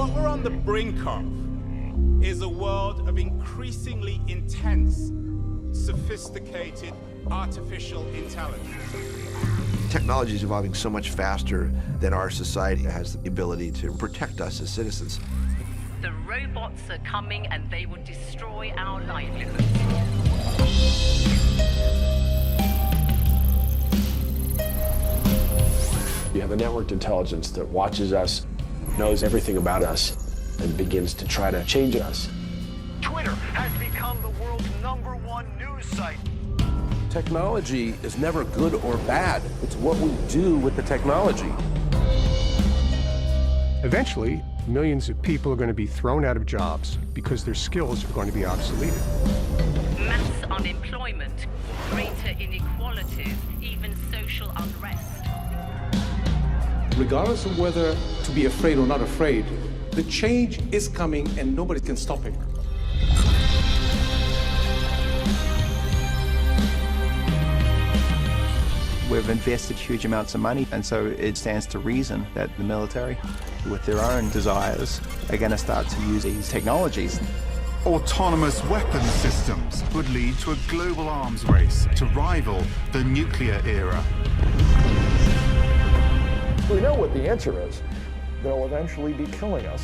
What we're on the brink of is a world of increasingly intense, sophisticated artificial intelligence. Technology is evolving so much faster than our society has the ability to protect us as citizens. The robots are coming and they will destroy our livelihoods. You have a networked intelligence that watches us, knows everything about us, and begins to try to change us. Twitter has become the world's #1 news site. Technology is never good or bad. It's what we do with the technology. Eventually, millions of people are going to be thrown out of jobs because their skills are going to be obsoleted. Mass unemployment, greater inequalities, even social unrest. Regardless of whether to be afraid or not afraid, the change is coming and nobody can stop it. We've invested huge amounts of money, and so it stands to reason that the military, with their own desires, are going to start to use these technologies. Autonomous weapons systems would lead to a global arms race to rival the nuclear era. We know what the answer is. They'll eventually be killing us.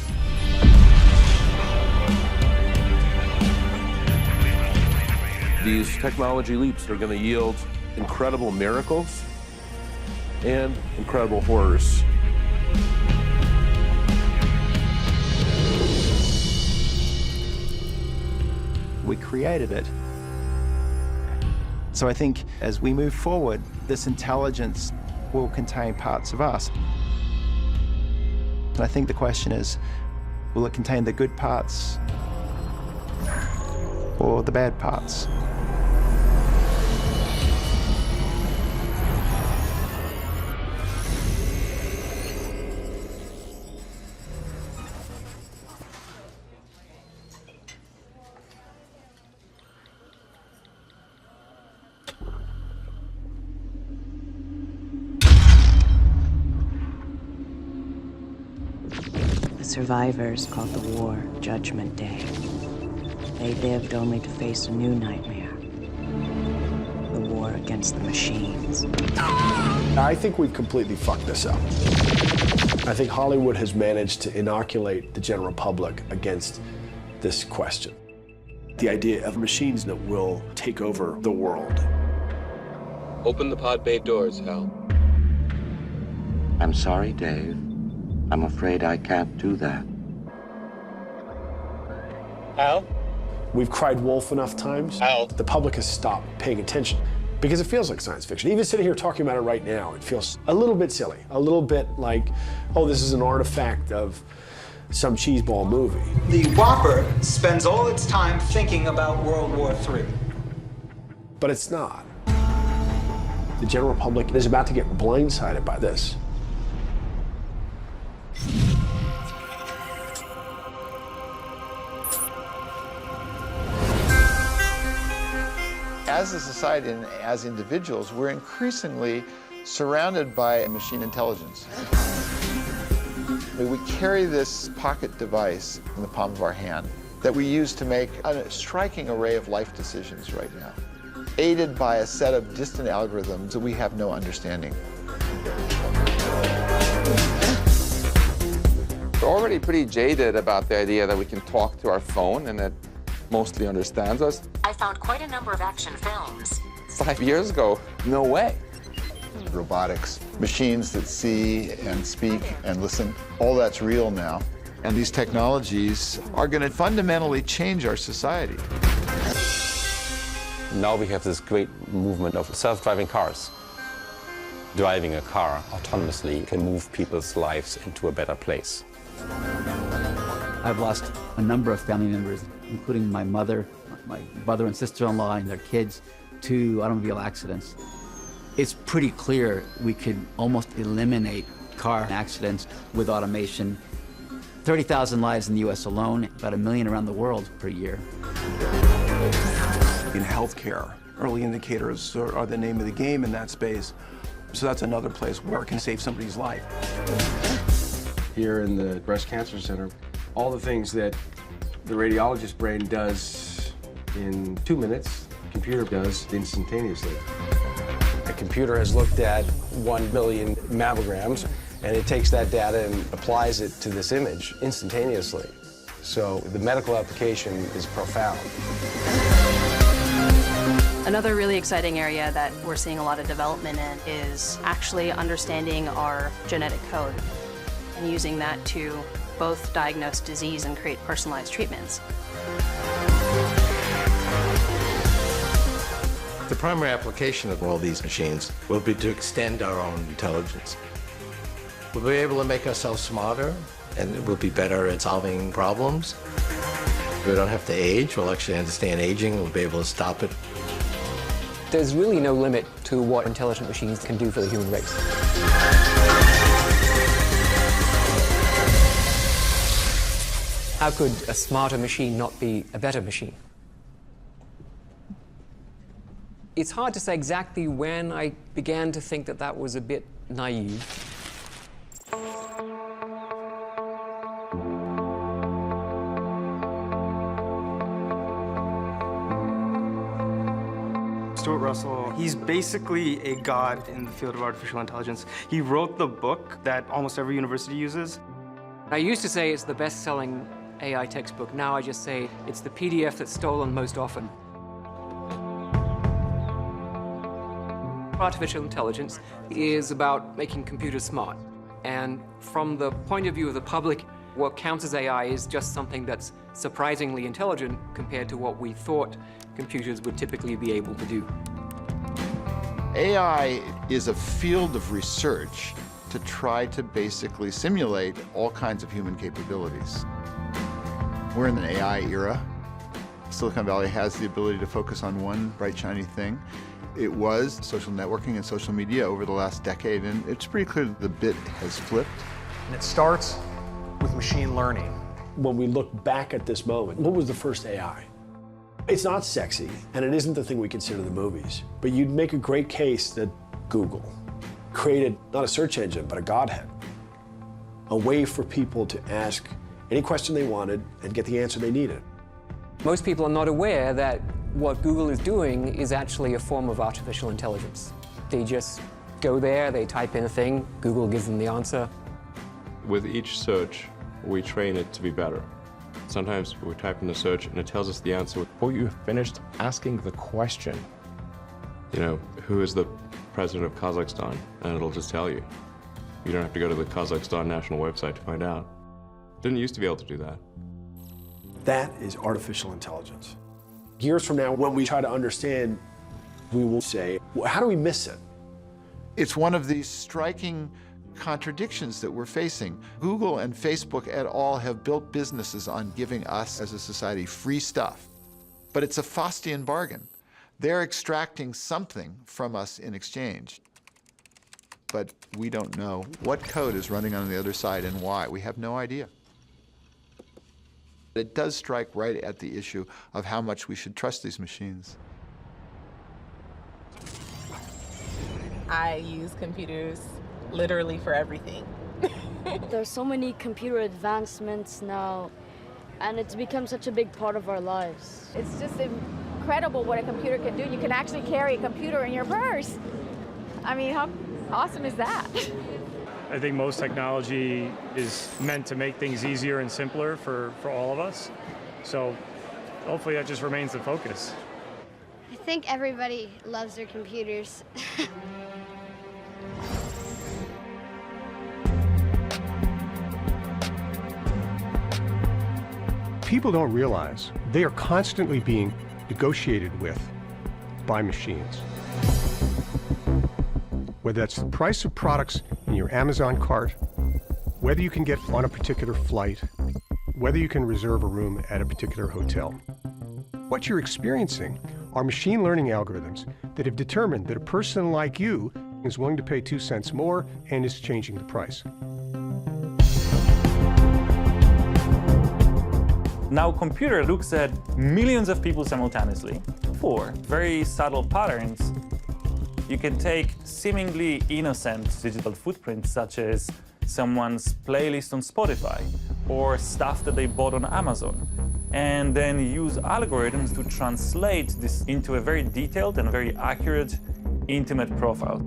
These technology leaps are going to yield incredible miracles and incredible horrors. We created it. So I think as we move forward, this intelligence will contain parts of us. And I think the question is, will it contain the good parts or the bad parts? Survivors called the war Judgment Day. They lived only to face a new nightmare. The war against the machines. I think we've completely fucked this up. I think Hollywood has managed to inoculate the general public against this question. The idea of machines that will take over the world. Open the pod bay doors, Hal. I'm sorry, Dave. I'm afraid I can't do that. Hal? We've cried wolf enough times. Hal? The public has stopped paying attention because it feels like science fiction. Even sitting here talking about it right now, it feels a little bit silly, a little bit like, oh, this is an artifact of some cheeseball movie. The Whopper spends all its time thinking about World War III. But it's not. The general public is about to get blindsided by this. As a society and as individuals, we're increasingly surrounded by machine intelligence. We carry this pocket device in the palm of our hand that we use to make a striking array of life decisions right now, aided by a set of distant algorithms that we have no understanding. We're already pretty jaded about the idea that we can talk to our phone and that mostly understands us. I found quite a number of action films. 5 years ago, no way. Robotics, machines that see and speak and listen, all that's real now. And these technologies are going to fundamentally change our society. Now we have this great movement of self-driving cars. Driving a car autonomously can move people's lives into a better place. I've lost a number of family members, including my mother, my brother and sister-in-law and their kids, to automobile accidents. It's pretty clear we could almost eliminate car accidents with automation. 30,000 lives in the US alone, about 1 million around the world per year. In healthcare, early indicators are the name of the game in that space. So that's another place where it can save somebody's life. Here in the breast cancer center, All the things that the radiologist's brain does in 2 minutes, the computer does instantaneously. A computer has looked at 1 billion mammograms, and it takes that data and applies it to this image instantaneously. So the medical application is profound. Another really exciting area that we're seeing a lot of development in is actually understanding our genetic code and using that to both diagnose disease and create personalized treatments. The primary application of all these machines will be to extend our own intelligence. We'll be able to make ourselves smarter, and we'll be better at solving problems. We don't have to age. We'll actually understand aging. We'll be able to stop it. There's really no limit to what intelligent machines can do for the human race. How could a smarter machine not be a better machine? It's hard to say exactly when I began to think that that was a bit naive. Stuart Russell, he's basically a god in the field of artificial intelligence. He wrote the book that almost every university uses. I used to say it's the best-selling AI textbook. Now I just say it's the PDF that's stolen most often. Artificial intelligence is about making computers smart. And from the point of view of the public, what counts as AI is just something that's surprisingly intelligent compared to what we thought computers would typically be able to do. AI is a field of research to try to basically simulate all kinds of human capabilities. We're in an AI era. Silicon Valley has the ability to focus on one bright, shiny thing. It was social networking and social media over the last decade, and it's pretty clear that the bit has flipped. And it starts with machine learning. When we look back at this moment, what was the first AI? It's not sexy, and it isn't the thing we consider the movies, but you'd make a great case that Google created not a search engine, but a godhead. A way for people to ask any question they wanted and get the answer they needed. Most people are not aware that what Google is doing is actually a form of artificial intelligence. They just go there, they type in a thing, Google gives them the answer. With each search, we train it to be better. Sometimes we type in the search and it tells us the answer before you have finished asking the question. You know, who is the president of Kazakhstan? And it'll just tell you. You don't have to go to the Kazakhstan national website to find out. Didn't used to be able to do that. That is artificial intelligence. Years from now, when we try to understand, we will say, well, how do we miss it? It's one of these striking contradictions that we're facing. Google and Facebook et al. Have built businesses on giving us as a society free stuff, but it's a Faustian bargain. They're extracting something from us in exchange, but we don't know what code is running on the other side and why. We have no idea. It does strike right at the issue of how much we should trust these machines. I use computers literally for everything. There's so many computer advancements now, and it's become such a big part of our lives. It's just incredible what a computer can do. You can actually carry a computer in your purse. I mean, how awesome is that? I think most technology is meant to make things easier and simpler for all of us. So hopefully that just remains the focus. I think everybody loves their computers. People don't realize they are constantly being negotiated with by machines. Whether that's the price of products in your Amazon cart, whether you can get on a particular flight, whether you can reserve a room at a particular hotel. What you're experiencing are machine learning algorithms that have determined that a person like you is willing to pay 2 cents more and is changing the price. Now, computer looks at millions of people simultaneously. For very subtle patterns, you can take seemingly innocent digital footprints, such as someone's playlist on Spotify, or stuff that they bought on Amazon, and then use algorithms to translate this into a very detailed and very accurate, intimate profile.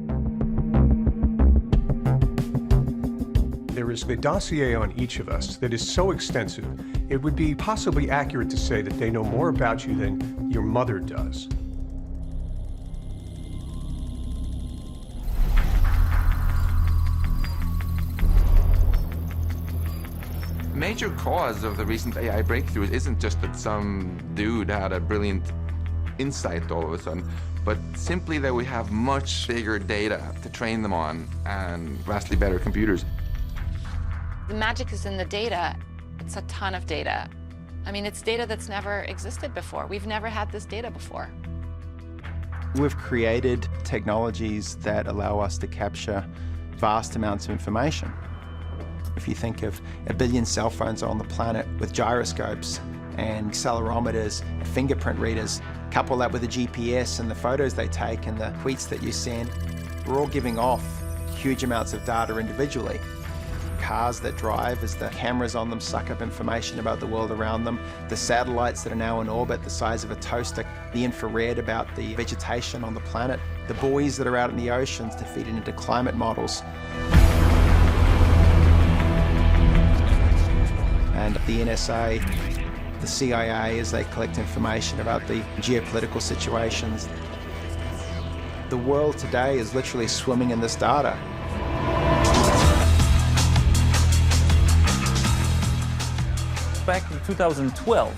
There is a dossier on each of us that is so extensive, it would be possibly accurate to say that they know more about you than your mother does. Major cause of the recent AI breakthroughs isn't just that some dude had a brilliant insight all of a sudden, but simply that we have much bigger data to train them on and vastly better computers. The magic is in the data. It's a ton of data. I mean, it's data that's never existed before. We've never had this data before. We've created technologies that allow us to capture vast amounts of information. If you think of 1 billion cell phones on the planet with gyroscopes and accelerometers, fingerprint readers, couple that with the GPS and the photos they take and the tweets that you send, we're all giving off huge amounts of data individually. Cars that drive as the cameras on them suck up information about the world around them, the satellites that are now in orbit the size of a toaster, the infrared about the vegetation on the planet, the buoys that are out in the oceans to feed into climate models. And the NSA, the CIA, as they collect information about the geopolitical situations. The world today is literally swimming in this data. Back in 2012,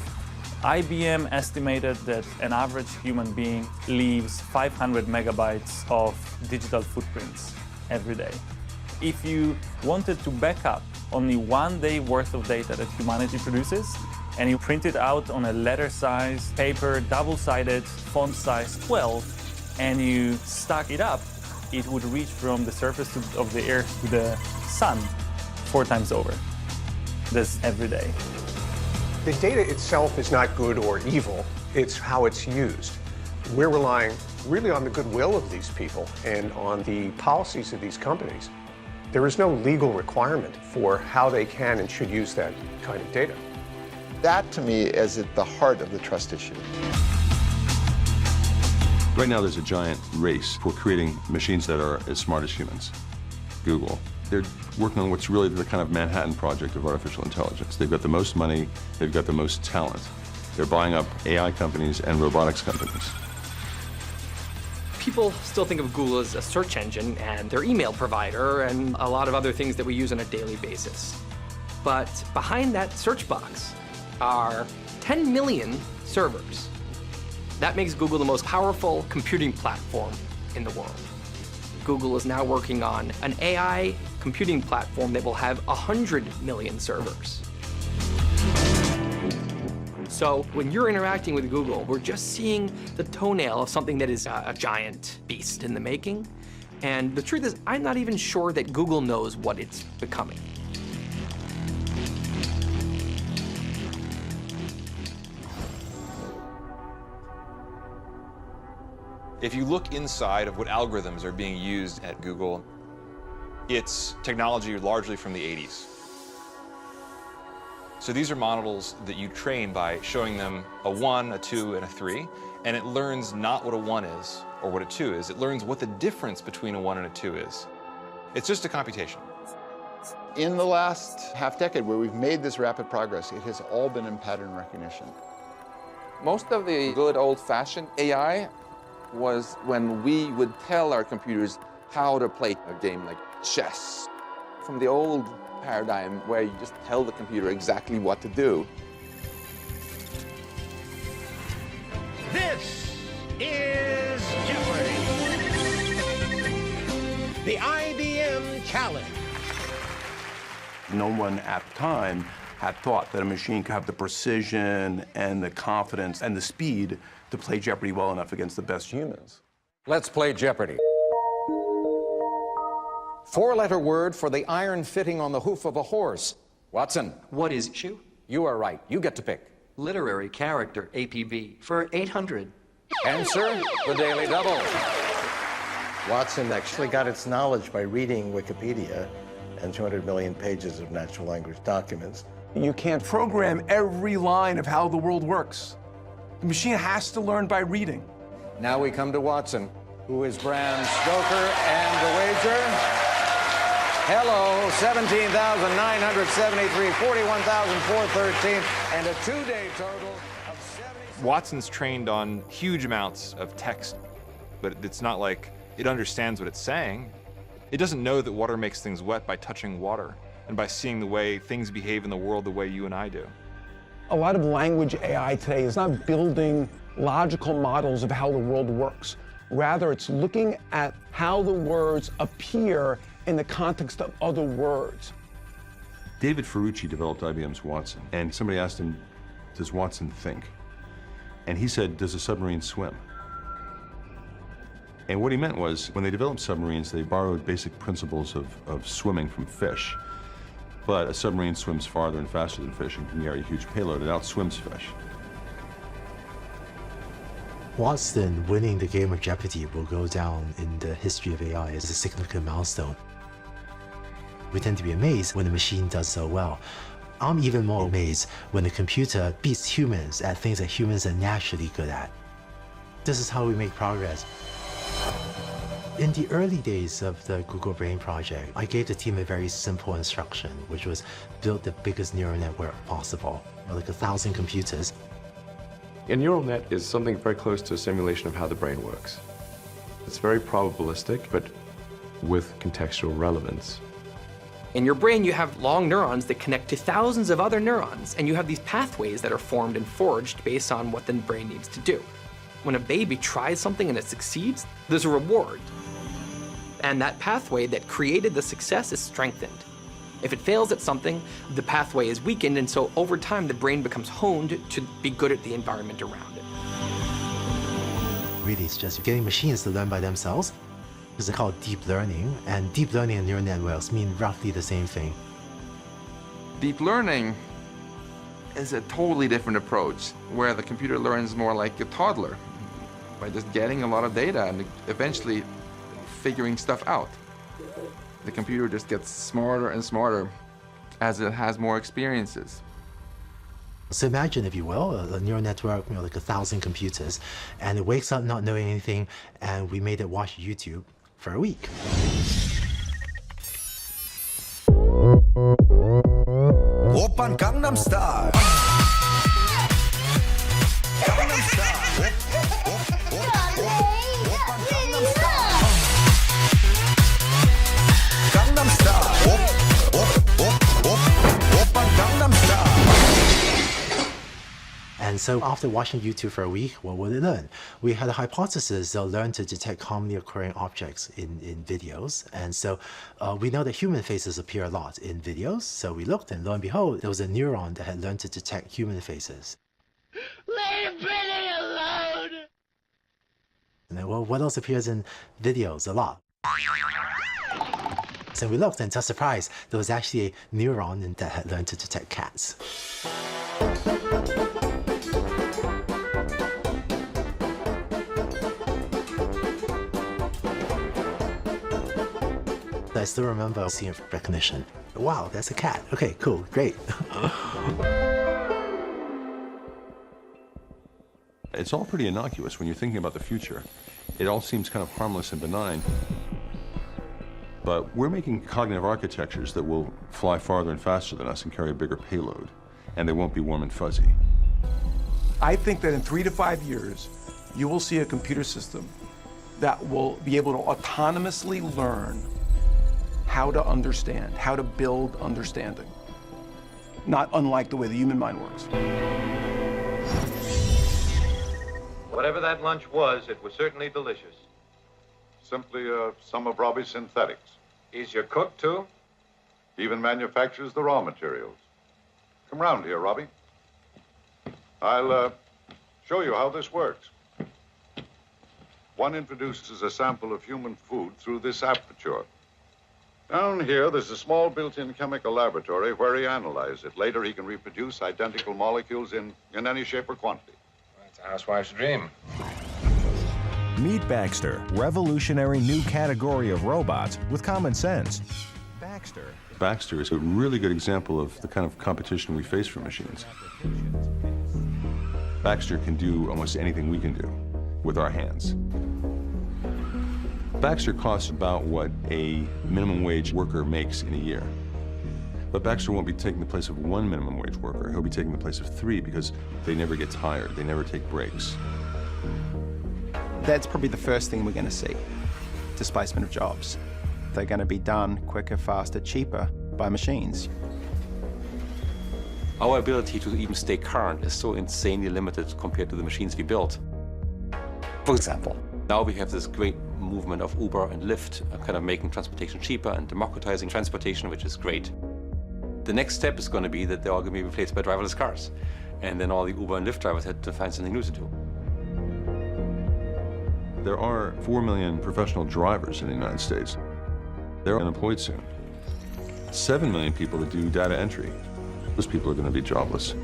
IBM estimated that an average human being leaves 500 megabytes of digital footprints every day. If you wanted to back up only 1 day worth of data that humanity produces, and you print it out on a letter-size paper, double-sided, font size 12, and you stack it up, it would reach from the surface of the Earth to the sun 4 times over. That's every day. The data itself is not good or evil, it's how it's used. We're relying really on the goodwill of these people and on the policies of these companies. There is no legal requirement for how they can and should use that kind of data. That, to me, is at the heart of the trust issue. Right now, there's a giant race for creating machines that are as smart as humans. Google. They're working on what's really the kind of Manhattan Project of artificial intelligence. They've got the most money, they've got the most talent. They're buying up AI companies and robotics companies. People still think of Google as a search engine and their email provider and a lot of other things that we use on a daily basis. But behind that search box are 10 million servers. That makes Google the most powerful computing platform in the world. Google is now working on an AI computing platform that will have 100 million servers. So when you're interacting with Google, we're just seeing the toenail of something that is a giant beast in the making. And the truth is, I'm not even sure that Google knows what it's becoming. If you look inside of what algorithms are being used at Google, it's technology largely from the 80s. So these are models that you train by showing them a 1, a 2, and a 3, and it learns not what a 1 is or what a 2 is. It learns what the difference between a 1 and a 2 is. It's just a computation. In the last half-decade where we've made this rapid progress, it has all been in pattern recognition. Most of the good old-fashioned AI was when we would tell our computers how to play a game like chess. From the old paradigm where you just tell the computer exactly what to do. This is Jeopardy! The IBM Challenge. No one at the time had thought that a machine could have the precision and the confidence and the speed to play Jeopardy well enough against the best humans. Let's play Jeopardy. 4-letter word for the iron fitting on the hoof of a horse. Watson. What is issue? You are right. You get to pick. Literary character, APB, for 800. Answer, the Daily Double. Watson actually got its knowledge by reading Wikipedia and 200 million pages of natural language documents. You can't program every line of how the world works. The machine has to learn by reading. Now we come to Watson, who is Bram Stoker, and the wager. Hello, 17,973, 41,413, and a two-day total of 70. Watson's trained on huge amounts of text, but it's not like it understands what it's saying. It doesn't know that water makes things wet by touching water and by seeing the way things behave in the world the way you and I do. A lot of language AI today is not building logical models of how the world works. Rather, it's looking at how the words appear in the context of other words. David Ferrucci developed IBM's Watson, and somebody asked him, does Watson think? And he said, does a submarine swim? And what he meant was, when they developed submarines, they borrowed basic principles of swimming from fish. But a submarine swims farther and faster than fish and can carry a huge payload. It outswims fish. Watson winning the game of Jeopardy will go down in the history of AI as a significant milestone. We tend to be amazed when the machine does so well. I'm even more amazed when the computer beats humans at things that humans are naturally good at. This is how we make progress. In the early days of the Google Brain project, I gave the team a very simple instruction, which was build the biggest neural network possible, like 1,000 computers. A neural net is something very close to a simulation of how the brain works. It's very probabilistic, but with contextual relevance. In your brain, you have long neurons that connect to thousands of other neurons, and you have these pathways that are formed and forged based on what the brain needs to do. When a baby tries something and it succeeds, there's a reward. And that pathway that created the success is strengthened. If it fails at something, the pathway is weakened, and so over time, the brain becomes honed to be good at the environment around it. Really, it's just getting machines to learn by themselves. It's called deep learning, and deep learning and neural networks mean roughly the same thing. Deep learning is a totally different approach, where the computer learns more like a toddler, by just getting a lot of data and eventually figuring stuff out. The computer just gets smarter and smarter as it has more experiences. So imagine, if you will, a neural network, like 1,000 computers, and it wakes up not knowing anything, and we made it watch YouTube for a week. Oppan Gangnam Style. Gangnam Style. Oppan Gangnam Style. Gangnam Style. Oppan Gangnam Style. And so after watching YouTube for a week, what would it learn? We had a hypothesis they'll learn to detect commonly occurring objects in videos. And so we know that human faces appear a lot in videos. So we looked, and lo and behold, there was a neuron that had learned to detect human faces. Leave Britney alone! And then, well, what else appears in videos a lot? So we looked, and to our surprise, there was actually a neuron that had learned to detect cats. I still remember seeing recognition. Wow, that's a cat. Okay, cool, great. It's all pretty innocuous when you're thinking about the future. It all seems kind of harmless and benign. But we're making cognitive architectures that will fly farther and faster than us and carry a bigger payload, and they won't be warm and fuzzy. I think that in 3 to 5 years, you will see a computer system that will be able to autonomously learn how to understand, how to build understanding. Not unlike the way the human mind works. Whatever that lunch was, it was certainly delicious. Simply some of Robbie's synthetics. He's your cook, too? He even manufactures the raw materials. Come round here, Robbie. I'll show you how this works. One introduces a sample of human food through this aperture. Down here, there's a small built-in chemical laboratory where he analyzes it. Later, he can reproduce identical molecules in any shape or quantity. That's a housewife's dream. Meet Baxter, revolutionary new category of robots with common sense. Baxter. Baxter is a really good example of the kind of competition we face from machines. Baxter can do almost anything we can do with our hands. Baxter costs about what a minimum wage worker makes in a year. But Baxter won't be taking the place of one minimum wage worker. He'll be taking the place of 3 because they never get tired. They never take breaks. That's probably the first thing we're going to see, displacement of jobs. They're going to be done quicker, faster, cheaper by machines. Our ability to even stay current is so insanely limited compared to the machines we built. For example, now we have this great movement of Uber and Lyft, kind of making transportation cheaper and democratizing transportation, which is great. The next step is going to be that they're all going to be replaced by driverless cars. And then all the Uber and Lyft drivers had to find something new to do. There are 4 million professional drivers in the United States. They're unemployed soon. 7 million people that do data entry. Those people are going to be jobless.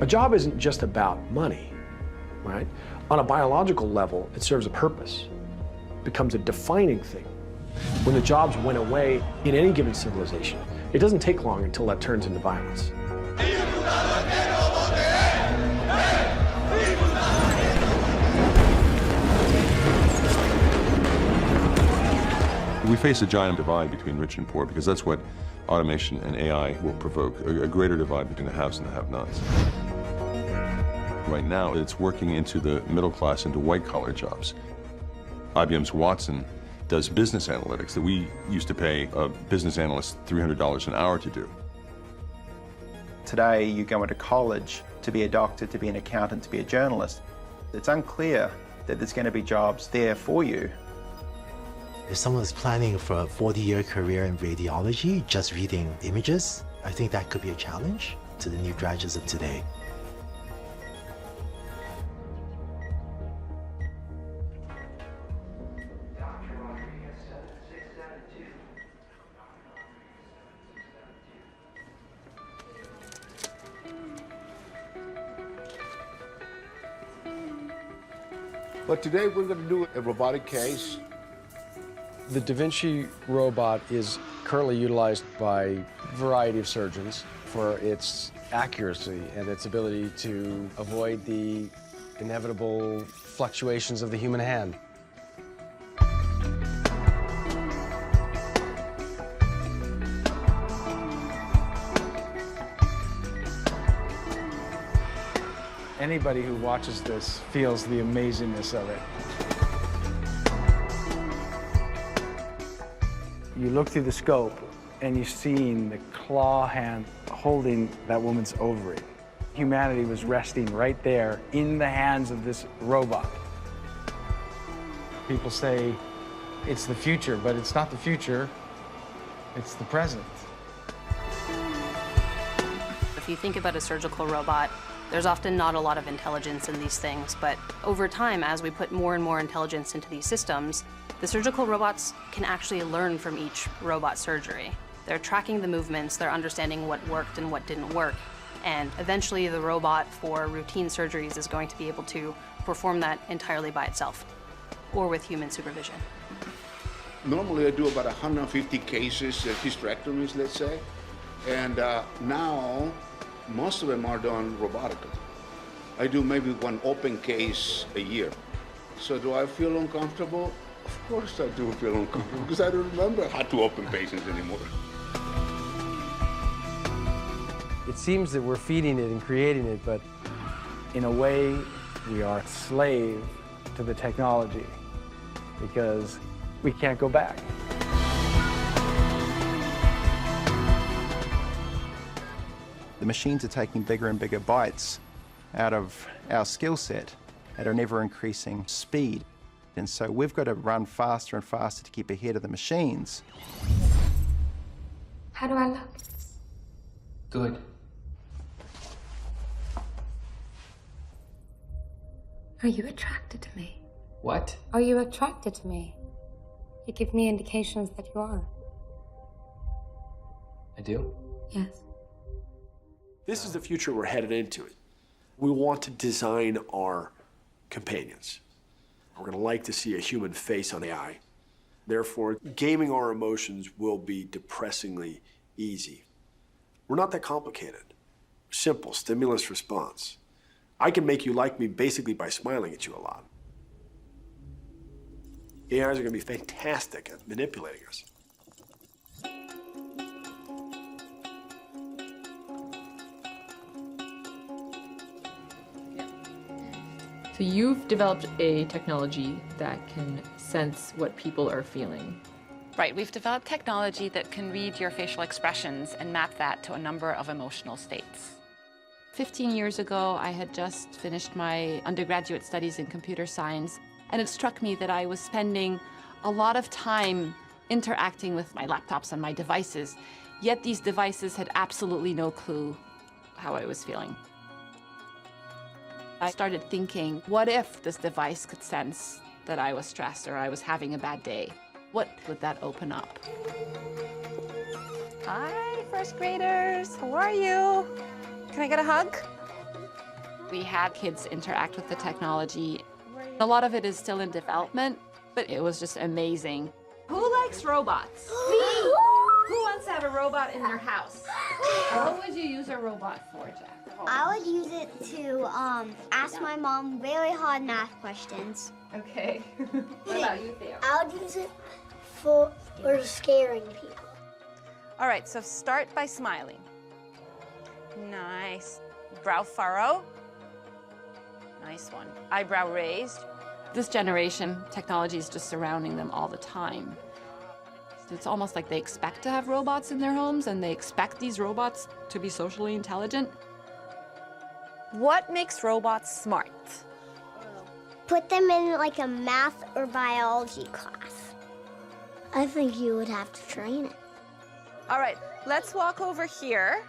A job isn't just about money, right? On a biological level, it serves a purpose. It becomes a defining thing. When the jobs went away in any given civilization, it doesn't take long until that turns into violence. We face a giant divide between rich and poor because that's what automation and AI will provoke, a greater divide between the haves and the have-nots. Right now, it's working into the middle class, into white-collar jobs. IBM's Watson does business analytics that we used to pay a business analyst $300 an hour to do. Today, you go into college to be a doctor, to be an accountant, to be a journalist. It's unclear that there's going to be jobs there for you. If someone is planning for a 40-year career in radiology, just reading images, I think that could be a challenge to the new graduates of today. But today we're going to do a robotic case. The Da Vinci robot is currently utilized by a variety of surgeons for its accuracy and its ability to avoid the inevitable fluctuations of the human hand. Anybody who watches this feels the amazingness of it. You look through the scope and you've seen the claw hand holding that woman's ovary. Humanity was resting right there in the hands of this robot. People say it's the future, but it's not the future, it's the present. If you think about a surgical robot, there's often not a lot of intelligence in these things, but over time, as we put more and more intelligence into these systems, the surgical robots can actually learn from each robot surgery. They're tracking the movements, they're understanding what worked and what didn't work, and eventually the robot for routine surgeries is going to be able to perform that entirely by itself, or with human supervision. Normally I do about 150 cases, hysterectomies, let's say, and now most of them are done robotically. I do maybe one open case a year. So do I feel uncomfortable? Of course I do feel uncomfortable because I don't remember how to open patients anymore. It seems that we're feeding it and creating it, but in a way, we are a slave to the technology because we can't go back. The machines are taking bigger and bigger bites out of our skill set at an ever-increasing speed. And so we've got to run faster and faster to keep ahead of the machines. How do I look? Good. Are you attracted to me? What? Are you attracted to me? You give me indications that you are. I do? Yes. This is the future we're headed into. We want to design our companions. We're going to like to see a human face on AI. Therefore, gaming our emotions will be depressingly easy. We're not that complicated. Simple, stimulus response. I can make you like me basically by smiling at you a lot. AIs are going to be fantastic at manipulating us. So you've developed a technology that can sense what people are feeling. Right, we've developed technology that can read your facial expressions and map that to a number of emotional states. 15 years ago, I had just finished my undergraduate studies in computer science, and it struck me that I was spending a lot of time interacting with my laptops and my devices, yet these devices had absolutely no clue how I was feeling. I started thinking, what if this device could sense that I was stressed or I was having a bad day? What would that open up? Hi, first graders. How are you? Can I get a hug? We had kids interact with the technology. A lot of it is still in development, but it was just amazing. Who likes robots? Me! Who wants to have a robot in their house? What would you use a robot for, Jack? I would use it to ask my mom very hard math questions. Okay. What about you, Theo? I would use it for scaring people. All right, so start by smiling. Nice. Brow furrow. Nice one. Eyebrow raised. This generation, technology is just surrounding them all the time. It's almost like they expect to have robots in their homes, and they expect these robots to be socially intelligent. What makes robots smart? Put them in like a math or biology class. I think you would have to train it. All right, let's walk over here.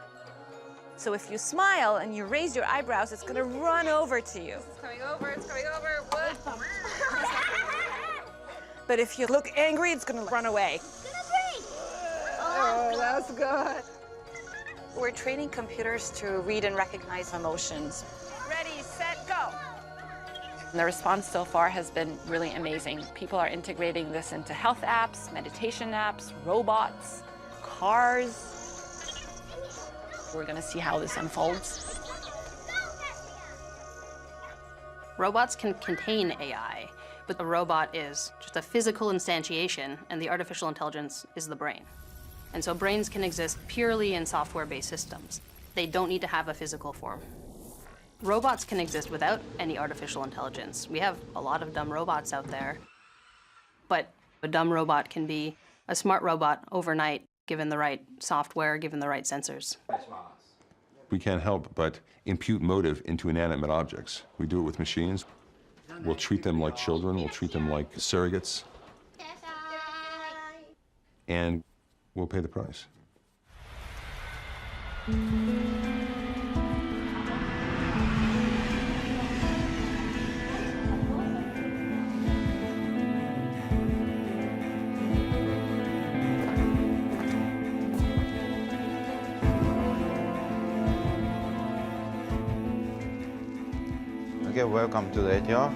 So if you smile and you raise your eyebrows, it's gonna run over to you. It's coming over, it's coming over. What? But if you look angry, it's gonna run away. It's gonna break. Oh, that's good. We're training computers to read and recognize emotions. Ready, set, go. The response so far has been really amazing. People are integrating this into health apps, meditation apps, robots, cars. We're going to see how this unfolds. Robots can contain AI, but the robot is just a physical instantiation, and the artificial intelligence is the brain. And so brains can exist purely in software-based systems. They don't need to have a physical form. Robots can exist without any artificial intelligence. We have a lot of dumb robots out there, but a dumb robot can be a smart robot overnight, given the right software, given the right sensors. We can't help but impute motive into inanimate objects. We do it with machines. We'll treat them like children. We'll treat them like surrogates. And we'll pay the price. Okay, welcome to the job.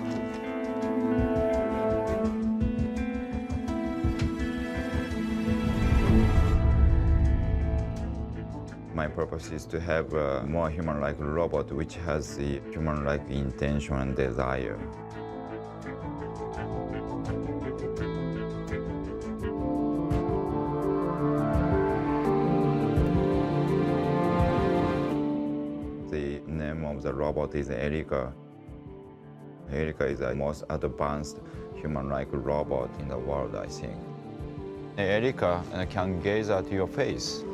My purpose is to have a more human-like robot which has the human-like intention and desire. The name of the robot is Erika. Erika is the most advanced human-like robot in the world, I think. Erika can gaze at your face.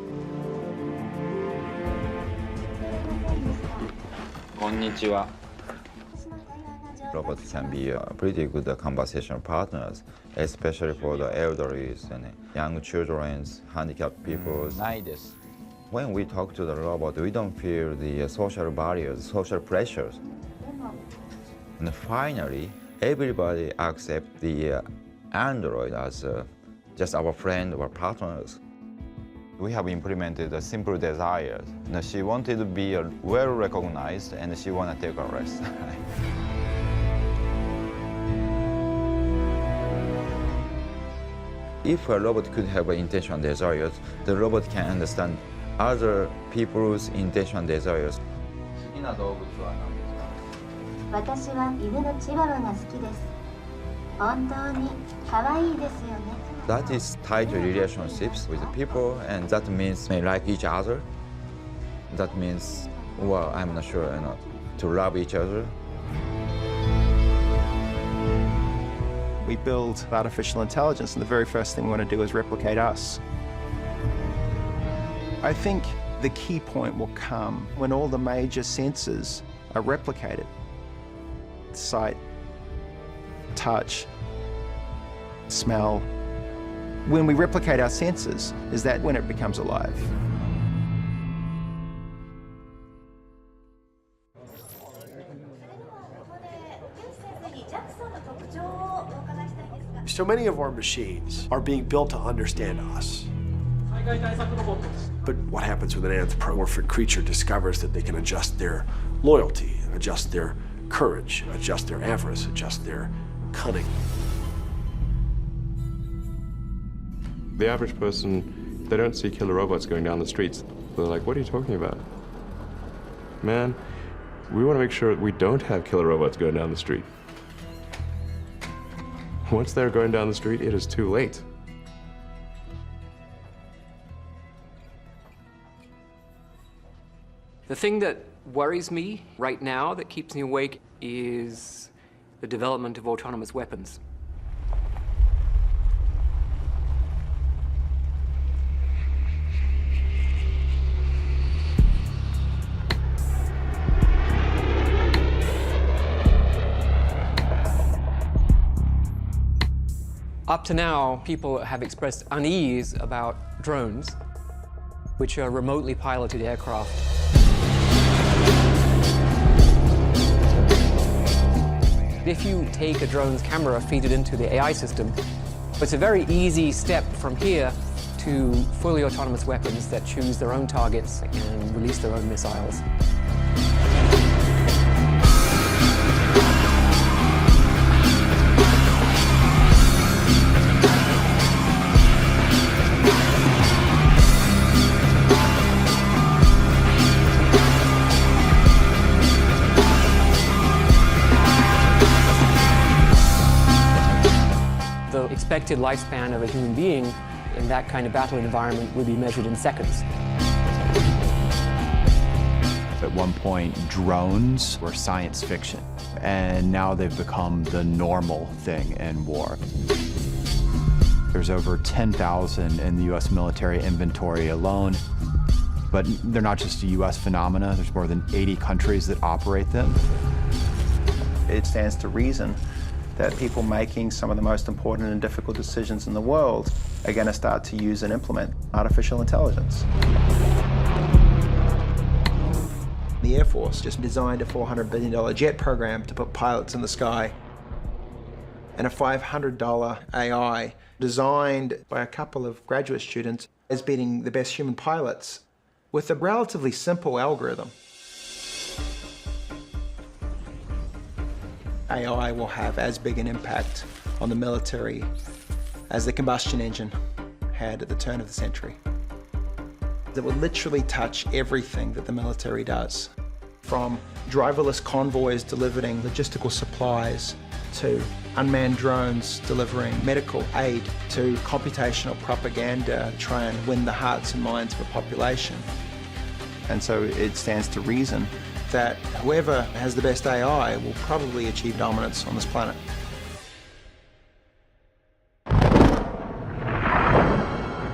Konnichiwa. Robots can be pretty good conversation partners, especially for the elderly and young children, handicapped people. When we talk to the robot, we don't feel the social barriers, social pressures. And finally, everybody accepts the Android as just our friend or partners. We have implemented a simple desire. She wanted to be well recognized, and she wanted to take a rest. If a robot could have an intention and desires, the robot can understand other people's intention and desires. 好きな動物は何ですか? 私は犬のチワワが好きです。本当に可愛いですよね。 That is tied to relationships with people, and that means they like each other. That means, well, I'm not sure, to love each other. We build artificial intelligence, and the very first thing we want to do is replicate us. I think the key point will come when all the major senses are replicated. Sight, touch, smell. When we replicate our senses, is that when it becomes alive? So many of our machines are being built to understand us. But what happens when an anthropomorphic creature discovers that they can adjust their loyalty, adjust their courage, adjust their avarice, adjust their cunning? The average person, they don't see killer robots going down the streets. They're like, what are you talking about? Man, we want to make sure we don't have killer robots going down the street. Once they're going down the street, it is too late. The thing that worries me right now, that keeps me awake, is the development of autonomous weapons. Up to now, people have expressed unease about drones, which are remotely piloted aircraft. If you take a drone's camera, feed it into the AI system, it's a very easy step from here to fully autonomous weapons that choose their own targets and release their own missiles. The expected lifespan of a human being in that kind of battle environment would be measured in seconds. At one point, drones were science fiction, and now they've become the normal thing in war. There's over 10,000 in the US military inventory alone, but they're not just a US phenomena. There's more than 80 countries that operate them. It stands to reason that people making some of the most important and difficult decisions in the world are going to start to use and implement artificial intelligence. The Air Force just designed a $400 billion jet program to put pilots in the sky, and a $500 AI designed by a couple of graduate students is beating the best human pilots with a relatively simple algorithm. AI will have as big an impact on the military as the combustion engine had at the turn of the century. It will literally touch everything that the military does, from driverless convoys delivering logistical supplies, to unmanned drones delivering medical aid, to computational propaganda to try and win the hearts and minds of a population. And so it stands to reason that whoever has the best AI will probably achieve dominance on this planet.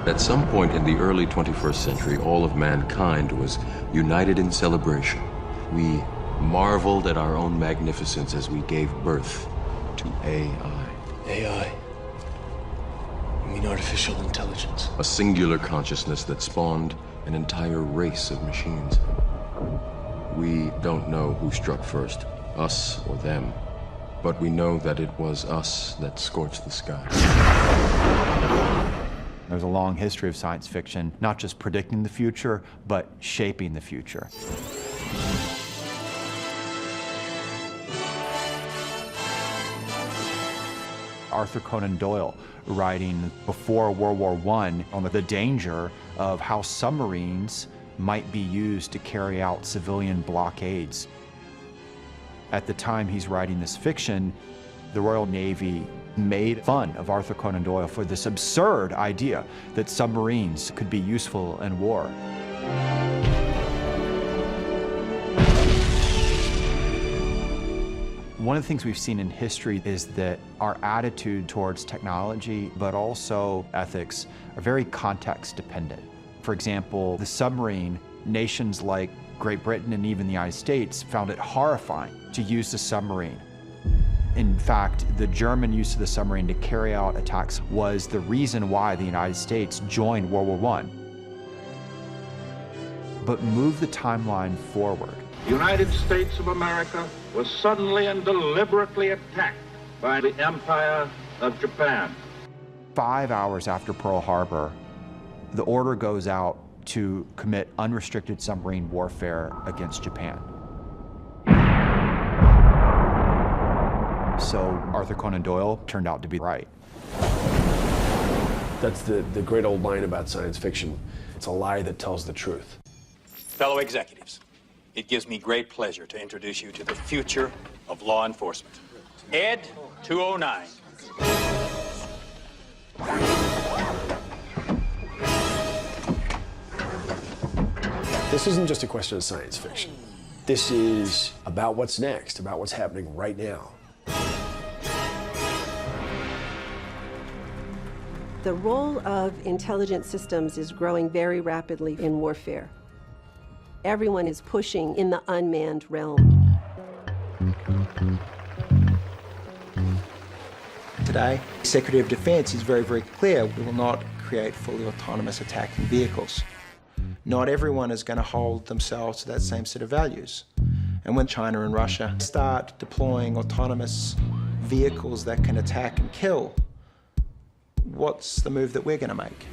At some point in the early 21st century, all of mankind was united in celebration. We marveled at our own magnificence as we gave birth to AI. AI? You mean artificial intelligence? A singular consciousness that spawned an entire race of machines. We don't know who struck first, us or them, but we know that it was us that scorched the sky. There's a long history of science fiction, not just predicting the future, but shaping the future. Arthur Conan Doyle writing before World War I on the danger of how submarines might be used to carry out civilian blockades. At the time he's writing this fiction, the Royal Navy made fun of Arthur Conan Doyle for this absurd idea that submarines could be useful in war. One of the things we've seen in history is that our attitude towards technology, but also ethics, are very context dependent. For example, the submarine, nations like Great Britain and even the United States found it horrifying to use the submarine. In fact, the German use of the submarine to carry out attacks was the reason why the United States joined World War I. But move the timeline forward. The United States of America was suddenly and deliberately attacked by the Empire of Japan. 5 hours after Pearl Harbor, the order goes out to commit unrestricted submarine warfare against Japan. So Arthur Conan Doyle turned out to be right. That's the great old line about science fiction. It's a lie that tells the truth. Fellow executives, it gives me great pleasure to introduce you to the future of law enforcement. Ed 209. This isn't just a question of science fiction. This is about what's next, about what's happening right now. The role of intelligent systems is growing very rapidly in warfare. Everyone is pushing in the unmanned realm. Today, Secretary of Defense is very, very clear. We will not create fully autonomous attacking vehicles. Not everyone is going to hold themselves to that same set of values. And when China and Russia start deploying autonomous vehicles that can attack and kill, what's the move that we're going to make?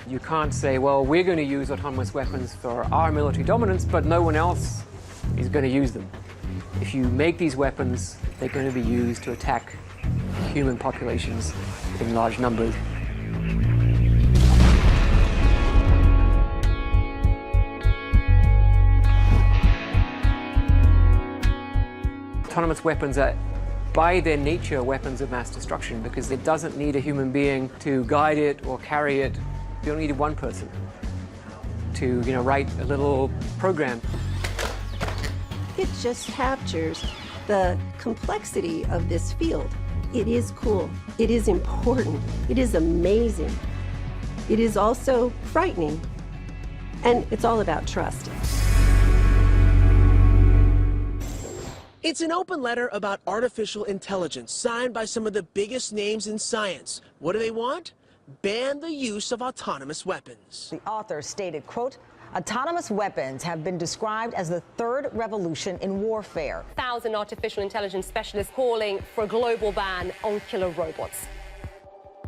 You can't say, well, we're going to use autonomous weapons for our military dominance, but no one else is going to use them. If you make these weapons, they're going to be used to attack human populations in large numbers. Autonomous weapons are, by their nature, weapons of mass destruction because it doesn't need a human being to guide it or carry it. You don't need one person to, write a little program. It just captures the complexity of this field. It is cool. It is important. It is amazing. It is also frightening. And it's all about trust. It's an open letter about artificial intelligence signed by some of the biggest names in science. What do they want? Ban the use of autonomous weapons. The author stated, quote, autonomous weapons have been described as the third revolution in warfare. 1,000 artificial intelligence specialists calling for a global ban on killer robots.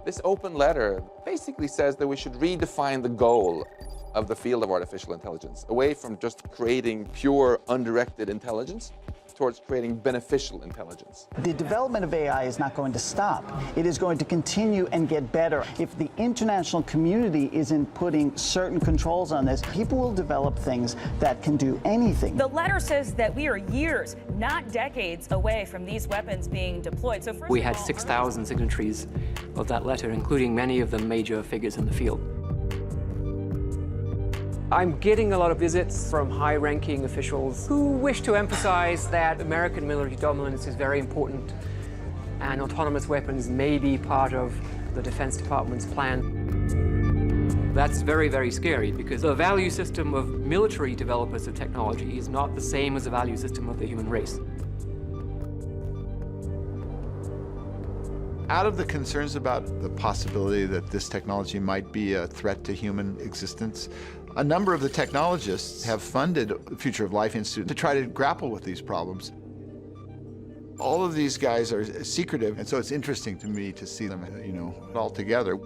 This open letter basically says that we should redefine the goal of the field of artificial intelligence, away from just creating pure undirected intelligence towards creating beneficial intelligence. The development of AI is not going to stop. It is going to continue and get better. If the international community isn't putting certain controls on this, people will develop things that can do anything. The letter says that we are years, not decades, away from these weapons being deployed. So We had 6,000 signatories of that letter, including many of the major figures in the field. I'm getting a lot of visits from high-ranking officials who wish to emphasize that American military dominance is very important and autonomous weapons may be part of the Defense Department's plan. That's very, very scary because the value system of military developers of technology is not the same as the value system of the human race. Out of the concerns about the possibility that this technology might be a threat to human existence, a number of the technologists have funded the Future of Life Institute to try to grapple with these problems. All of these guys are secretive, and so it's interesting to me to see them, all together.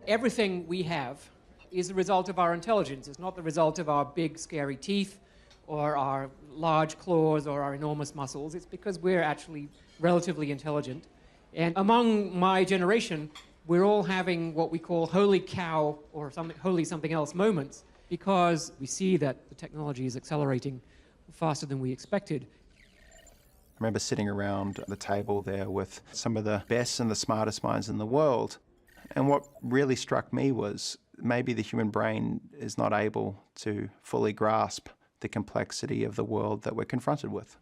Everything we have is the result of our intelligence. It's not the result of our big, scary teeth or our large claws or our enormous muscles. It's because we're actually relatively intelligent. And among my generation, we're all having what we call holy cow or holy something else moments, because we see that the technology is accelerating faster than we expected. I remember sitting around the table there with some of the best and the smartest minds in the world. And what really struck me was maybe the human brain is not able to fully grasp the complexity of the world that we're confronted with.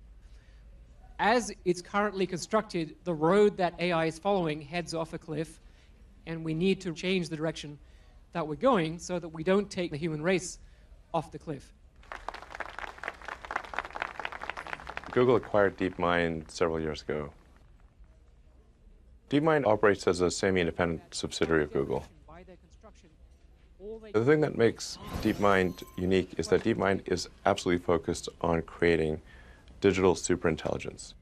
As it's currently constructed, the road that AI is following heads off a cliff, and we need to change the direction that we're going so that we don't take the human race off the cliff. Google acquired DeepMind several years ago. DeepMind operates as a semi-independent subsidiary of Google. The thing that makes DeepMind unique is that DeepMind is absolutely focused on creating digital superintelligence,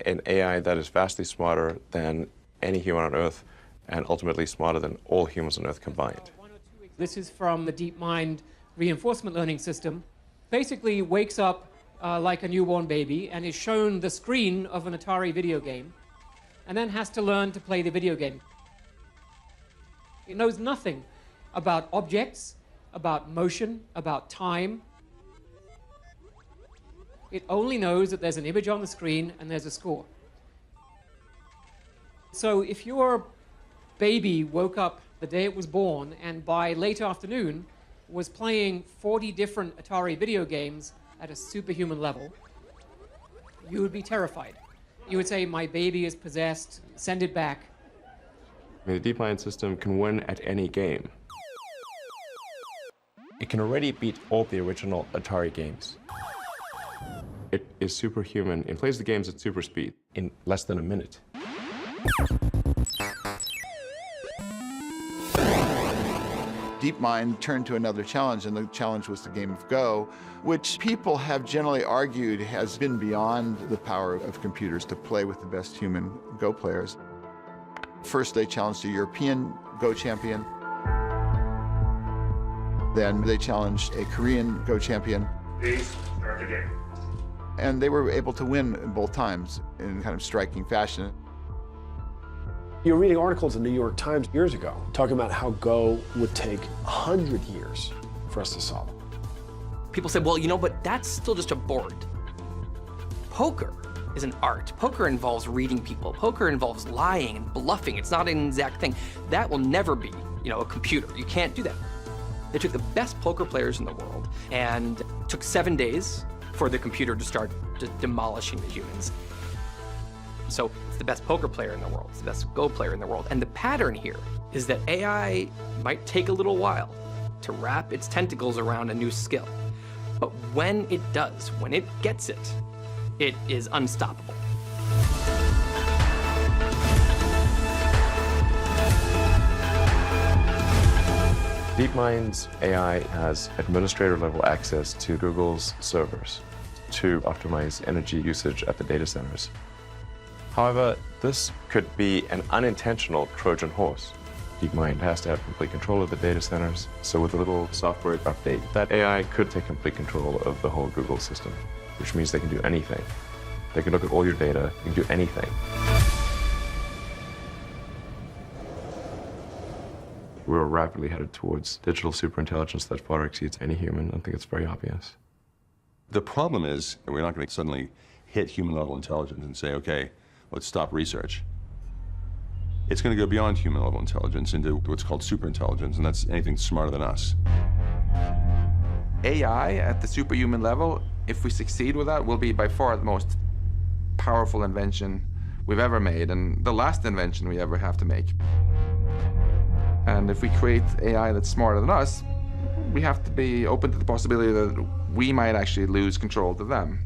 an AI that is vastly smarter than any human on Earth and ultimately smarter than all humans on Earth combined. This is from the DeepMind reinforcement learning system. Basically wakes up like a newborn baby and is shown the screen of an Atari video game and then has to learn to play the video game. It knows nothing about objects, about motion, about time. It only knows that there's an image on the screen and there's a score. So if your baby woke up the day it was born and by late afternoon was playing 40 different Atari video games at a superhuman level, you would be terrified. You would say, my baby is possessed, send it back. The DeepMind system can win at any game. It can already beat all the original Atari games. It is superhuman. It plays the games at super speed in less than a minute. DeepMind turned to another challenge, and the challenge was the game of Go, which people have generally argued has been beyond the power of computers to play with the best human Go players. First, they challenged a European Go champion. Then they challenged a Korean Go champion. Please start the game. And they were able to win both times in kind of striking fashion. You were reading articles in the New York Times years ago talking about how Go would take 100 years for us to solve. People said, well, you know, but that's still just a board. Poker is an art. Poker involves reading people. Poker involves lying and bluffing. It's not an exact thing. That will never be, you know, a computer. You can't do that. They took the best poker players in the world and took 7 days for the computer to start demolishing the humans. So it's the best poker player in the world. It's the best Go player in the world. And the pattern here is that AI might take a little while to wrap its tentacles around a new skill. But when it does, when it gets it, it is unstoppable. DeepMind's AI has administrator-level access to Google's servers to optimize energy usage at the data centers. However, this could be an unintentional Trojan horse. DeepMind has to have complete control of the data centers, so with a little software update, that AI could take complete control of the whole Google system, which means they can do anything. They can look at all your data, they can do anything. We're rapidly headed towards digital superintelligence that far exceeds any human. I think it's very obvious. The problem is we're not going to suddenly hit human-level intelligence and say, okay, let's stop research. It's going to go beyond human-level intelligence into what's called superintelligence, and that's anything smarter than us. AI at the superhuman level, if we succeed with that, will be by far the most powerful invention we've ever made, and the last invention we ever have to make. And if we create AI that's smarter than us, we have to be open to the possibility that we might actually lose control to them.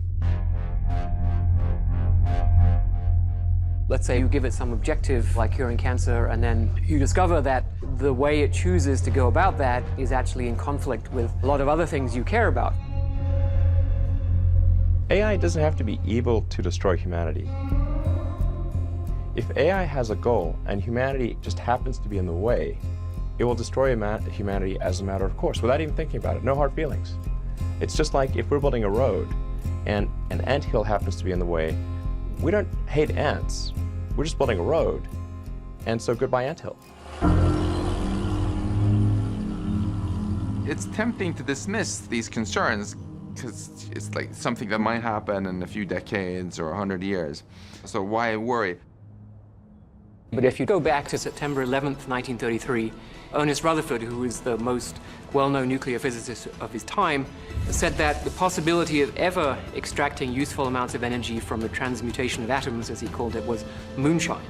Let's say you give it some objective like curing cancer, and then you discover that the way it chooses to go about that is actually in conflict with a lot of other things you care about. AI doesn't have to be evil to destroy humanity. If AI has a goal and humanity just happens to be in the way, it will destroy humanity as a matter of course, without even thinking about it. No hard feelings. It's just like if we're building a road and an anthill happens to be in the way, we don't hate ants. We're just building a road. And so goodbye anthill. It's tempting to dismiss these concerns because it's like something that might happen in a few decades or 100 years. So why worry? But if you go back to September 11th, 1933, Ernest Rutherford, who was the most well-known nuclear physicist of his time, said that the possibility of ever extracting useful amounts of energy from the transmutation of atoms, as he called it, was moonshine.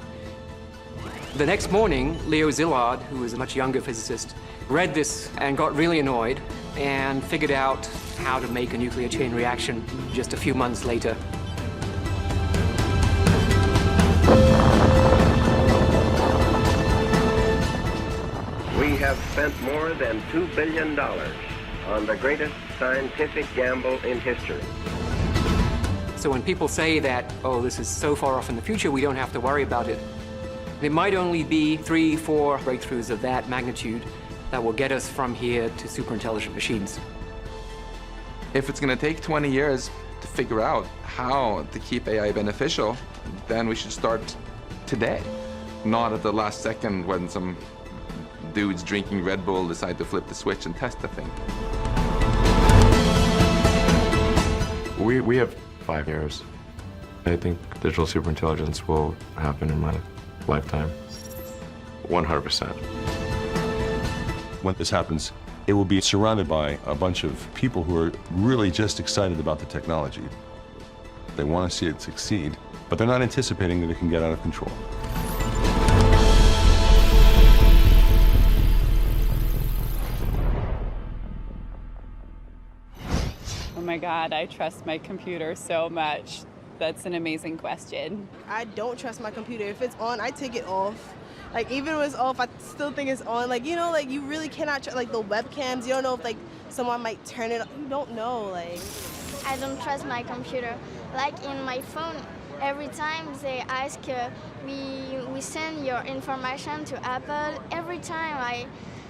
The next morning, Leo Szilard, who was a much younger physicist, read this and got really annoyed and figured out how to make a nuclear chain reaction just a few months later. We have spent more than $2 billion on the greatest scientific gamble in history. So when people say that, oh, this is so far off in the future, we don't have to worry about it, it might only be 3, 4 breakthroughs of that magnitude that will get us from here to superintelligent machines. If it's going to take 20 years to figure out how to keep AI beneficial, then we should start today, not at the last second when some dudes drinking Red Bull decide to flip the switch and test the thing. We have 5 years. I think digital superintelligence will happen in my lifetime. 100%. When this happens, it will be surrounded by a bunch of people who are really just excited about the technology. They want to see it succeed, but they're not anticipating that it can get out of control. Oh my God, I trust my computer so much. That's an amazing question. I don't trust my computer. If it's on, I take it off. Like, even when it's off, I still think it's on. Like, you know, like, you really cannot trust, like, the webcams. You don't know if, like, someone might turn it on. You don't know, like. I don't trust my computer. Like, in my phone, every time they ask, we send your information to Apple. Every time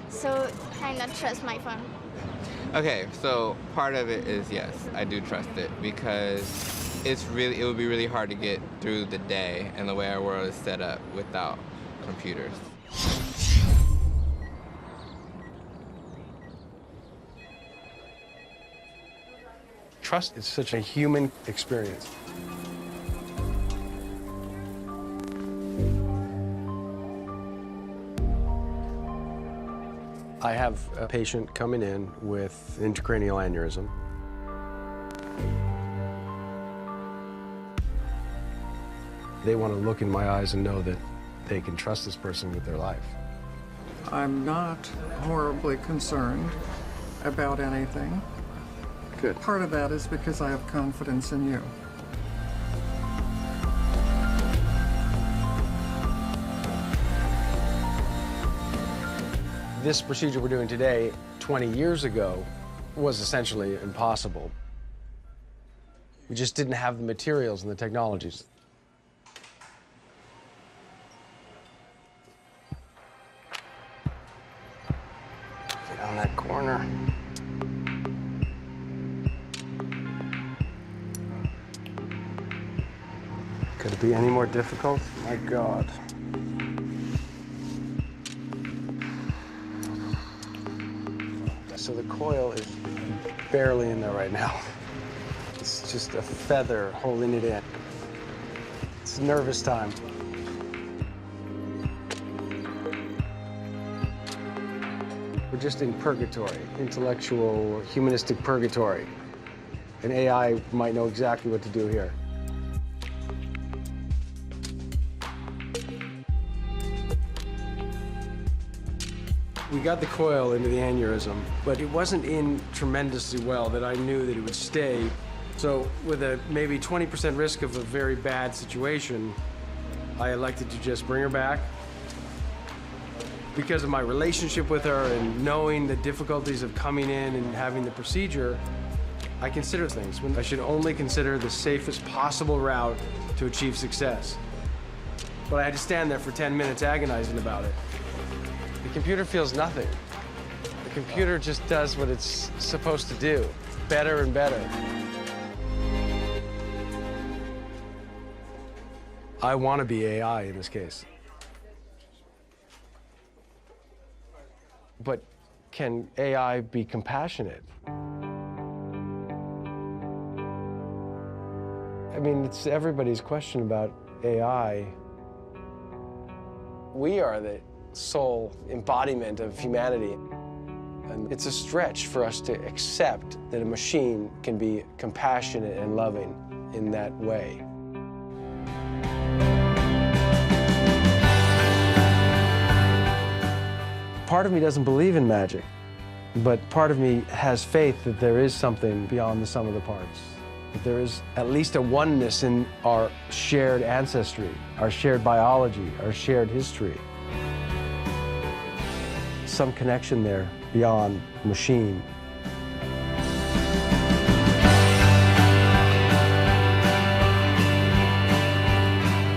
so I don't trust my phone. Okay, so part of it is yes, I do trust it because it would be really hard to get through the day and the way our world is set up without computers. Trust is such a human experience. I have a patient coming in with intracranial aneurysm. They want to look in my eyes and know that they can trust this person with their life. I'm not horribly concerned about anything. Good. Part of that is because I have confidence in you. This procedure we're doing today, 20 years ago, was essentially impossible. We just didn't have the materials and the technologies. Get on that corner. Could it be any more difficult? My God. So the coil is barely in there right now. It's just a feather holding it in. It's nervous time. We're just in purgatory, intellectual, humanistic purgatory. And AI might know exactly what to do here. We got the coil into the aneurysm, but it wasn't in tremendously well that I knew that it would stay. So with a maybe 20% risk of a very bad situation, I elected to just bring her back. Because of my relationship with her and knowing the difficulties of coming in and having the procedure, I consider things when I should only consider the safest possible route to achieve success. But I had to stand there for 10 minutes agonizing about it. The computer feels nothing. The computer just does what it's supposed to do. better and better. I want to be AI in this case. But can AI be compassionate? I mean, it's everybody's question about AI. We are the sole embodiment of humanity. And it's a stretch for us to accept that a machine can be compassionate and loving in that way. Part of me doesn't believe in magic, but part of me has faith that there is something beyond the sum of the parts. That there is at least a oneness in our shared ancestry, our shared biology, our shared history. Some connection there beyond machine.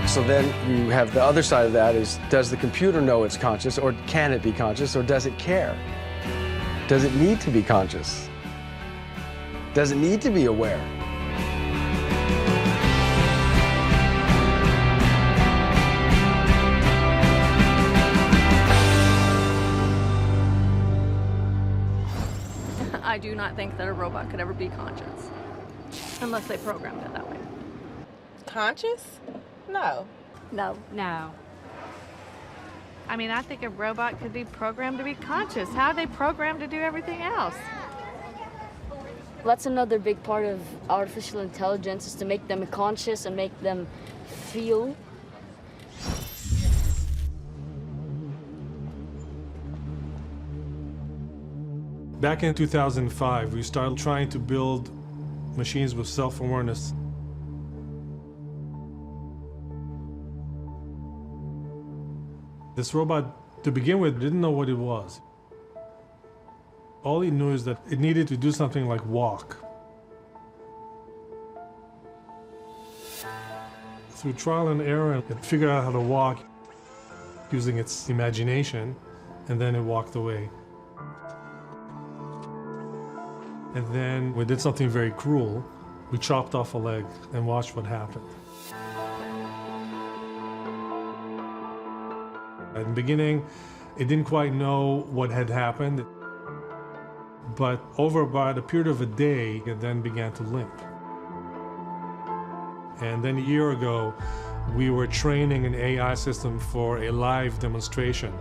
So then you have the other side of that is, does the computer know it's conscious, or can it be conscious, or does it care? Does it need to be conscious? Does it need to be aware? I do not think that a robot could ever be conscious, unless they programmed it that way. Conscious? No. No. No. I mean, I think a robot could be programmed to be conscious. How are they programmed to do everything else? That's another big part of artificial intelligence, is to make them conscious and make them feel. Back in 2005, we started trying to build machines with self-awareness. This robot, to begin with, didn't know what it was. All he knew is that it needed to do something like walk. Through trial and error, it figured out how to walk using its imagination, and then it walked away. And then we did something very cruel. We chopped off a leg and watched what happened. In the beginning, it didn't quite know what had happened, but over about a period of a day, it then began to limp. And then a year ago, we were training an AI system for a live demonstration.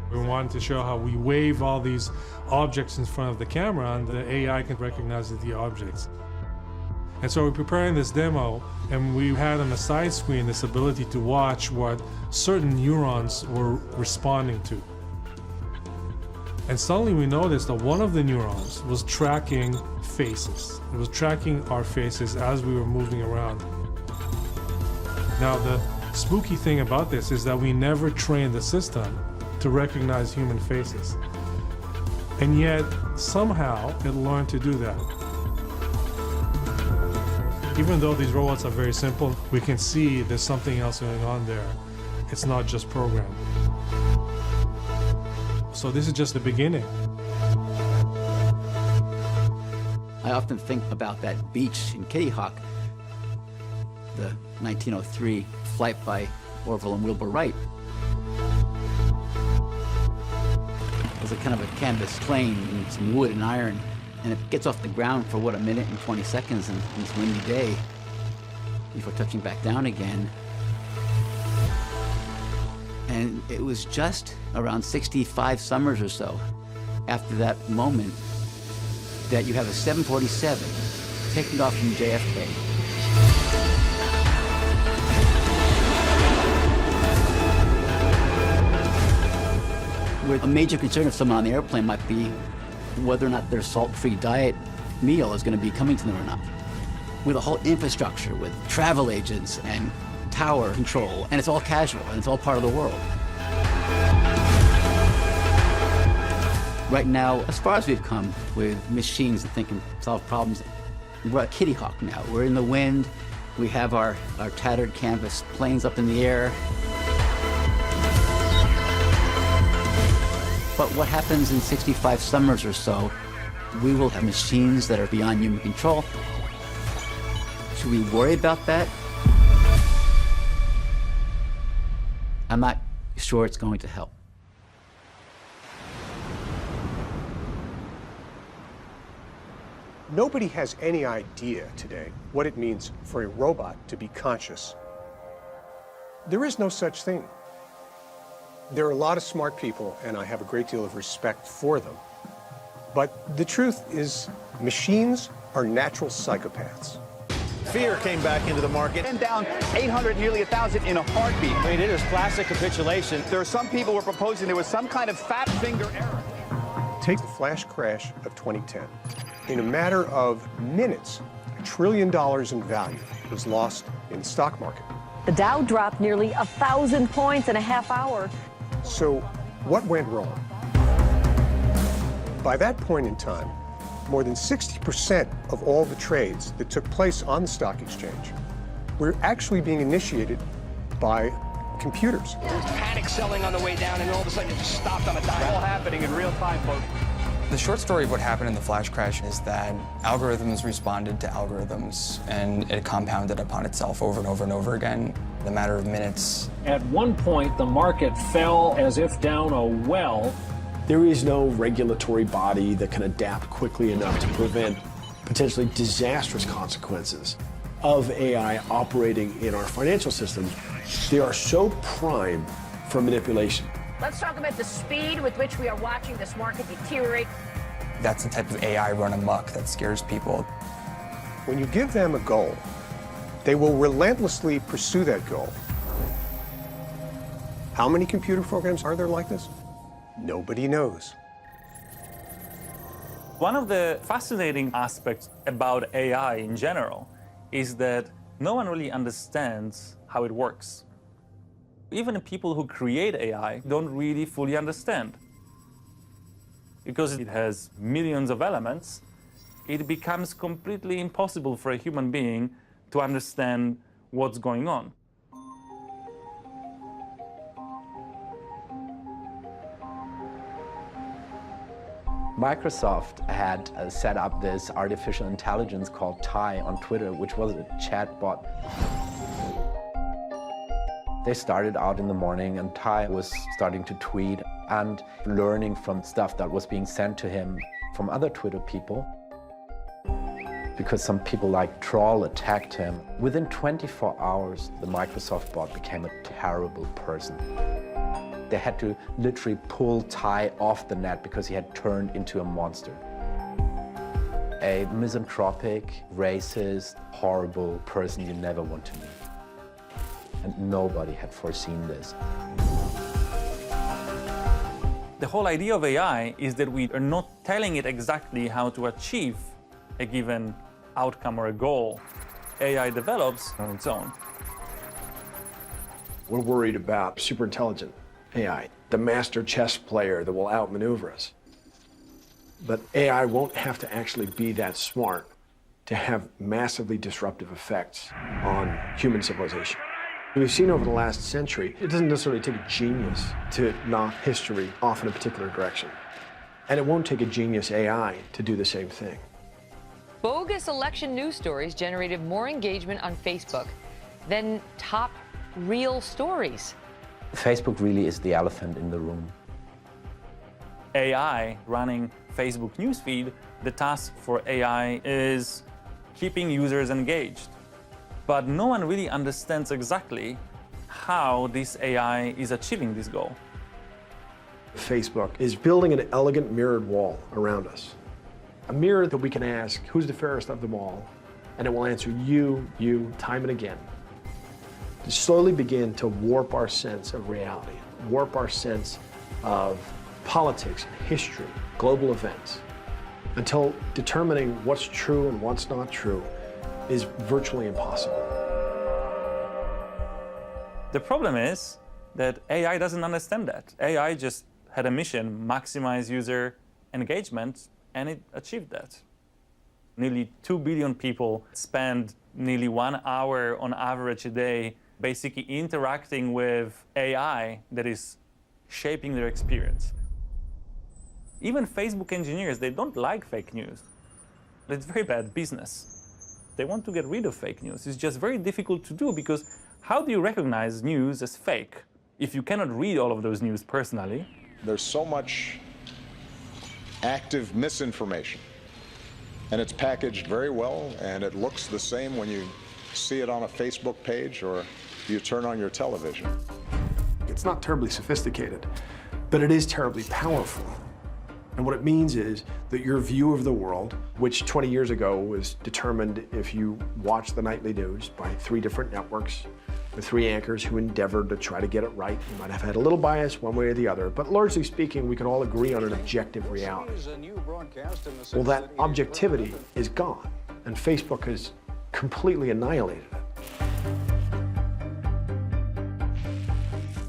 We wanted to show how we wave all these objects in front of the camera and the AI can recognize the objects. And so we're preparing this demo, and we had on the side screen this ability to watch what certain neurons were responding to. And suddenly we noticed that one of the neurons was tracking faces. It was tracking our faces as we were moving around. Now, the spooky thing about this is that we never trained the system to recognize human faces. And yet, somehow, it learned to do that. Even though these robots are very simple, we can see there's something else going on there. It's not just programmed. So this is just the beginning. I often think about that beach in Kitty Hawk, the 1903 flight by Orville and Wilbur Wright. It was a kind of a canvas plane and some wood and iron, and it gets off the ground for, what, a minute and 20 seconds on this windy day before touching back down again. And it was just around 65 summers or so after that moment that you have a 747 taking off from JFK. Where a major concern of someone on the airplane might be whether or not their salt-free diet meal is going to be coming to them or not. With a whole infrastructure, with travel agents and tower control, and it's all casual, and it's all part of the world. Right now, as far as we've come with machines that think and solve problems, we're at Kitty Hawk now. We're in the wind, we have our tattered canvas planes up in the air. But what happens in 65 summers or so We will have machines that are beyond human control. Should we worry about that? I'm not sure it's going to help. Nobody has any idea today what it means for a robot to be conscious. There is no such thing. There are a lot of smart people, and I have a great deal of respect for them. But the truth is, machines are natural psychopaths. Fear came back into the market. And down 800, nearly 1,000 in a heartbeat. I mean, it is classic capitulation. There are some people who are proposing there was some kind of fat finger error. Take the flash crash of 2010. In a matter of minutes, $1 trillion in value was lost in the stock market. The Dow dropped nearly 1,000 points in a half hour. So what went wrong? By that point in time, more than 60% of all the trades that took place on the stock exchange were actually being initiated by computers. There was panic selling on the way down, and all of a sudden it just stopped on a dime. All happening in real time, folks. The short story of what happened in the flash crash is that algorithms responded to algorithms, and it compounded upon itself over and over and over again in a matter of minutes. At one point, the market fell as if down a well. There is no regulatory body that can adapt quickly enough to prevent potentially disastrous consequences of AI operating in our financial systems. They are so prime for manipulation. Let's talk about the speed with which we are watching this market deteriorate. That's the type of AI run amok that scares people. When you give them a goal, they will relentlessly pursue that goal. How many computer programs are there like this? Nobody knows. One of the fascinating aspects about AI in general is that no one really understands how it works. Even the people who create AI don't really fully understand. Because it has millions of elements, it becomes completely impossible for a human being to understand what's going on. Microsoft had set up this artificial intelligence called Tai on Twitter, which was a chatbot. They started out in the morning, and Tai was starting to tweet and learning from stuff that was being sent to him from other Twitter people. Because some people like Troll attacked him. Within 24 hours, the Microsoft bot became a terrible person. They had to literally pull Tai off the net because he had turned into a monster. A misanthropic, racist, horrible person you never want to meet. And nobody had foreseen this. The whole idea of AI is that we are not telling it exactly how to achieve a given outcome or a goal. AI develops on its own. We're worried about superintelligent AI, the master chess player that will outmaneuver us. But AI won't have to actually be that smart to have massively disruptive effects on human civilization. We've seen over the last century, it doesn't necessarily take a genius to knock history off in a particular direction. And it won't take a genius AI to do the same thing. Bogus election news stories generated more engagement on Facebook than top real stories. Facebook really is the elephant in the room. AI running Facebook newsfeed, the task for AI is keeping users engaged. But no one really understands exactly how this AI is achieving this goal. Facebook is building an elegant mirrored wall around us. A mirror that we can ask, who's the fairest of them all? And it will answer you, time and again. To slowly begin to warp our sense of reality, warp our sense of politics, history, global events, until determining what's true and what's not true is virtually impossible. The problem is that AI doesn't understand that. AI just had a mission, maximize user engagement, and it achieved that. Nearly 2 billion people spend nearly 1 hour on average a day basically interacting with AI that is shaping their experience. Even Facebook engineers, they don't like fake news. It's very bad business. They want to get rid of fake news. It's just very difficult to do because how do you recognize news as fake if you cannot read all of those news personally? There's so much active misinformation, and it's packaged very well, and it looks the same when you see it on a Facebook page or you turn on your television. It's not terribly sophisticated, but it is terribly powerful. And what it means is that your view of the world, which 20 years ago was determined if you watched the nightly news by 3 different networks, with 3 anchors who endeavored to try to get it right. You might have had a little bias one way or the other, but largely speaking, we can all agree on an objective reality. Well, that objectivity is gone, and Facebook has completely annihilated it.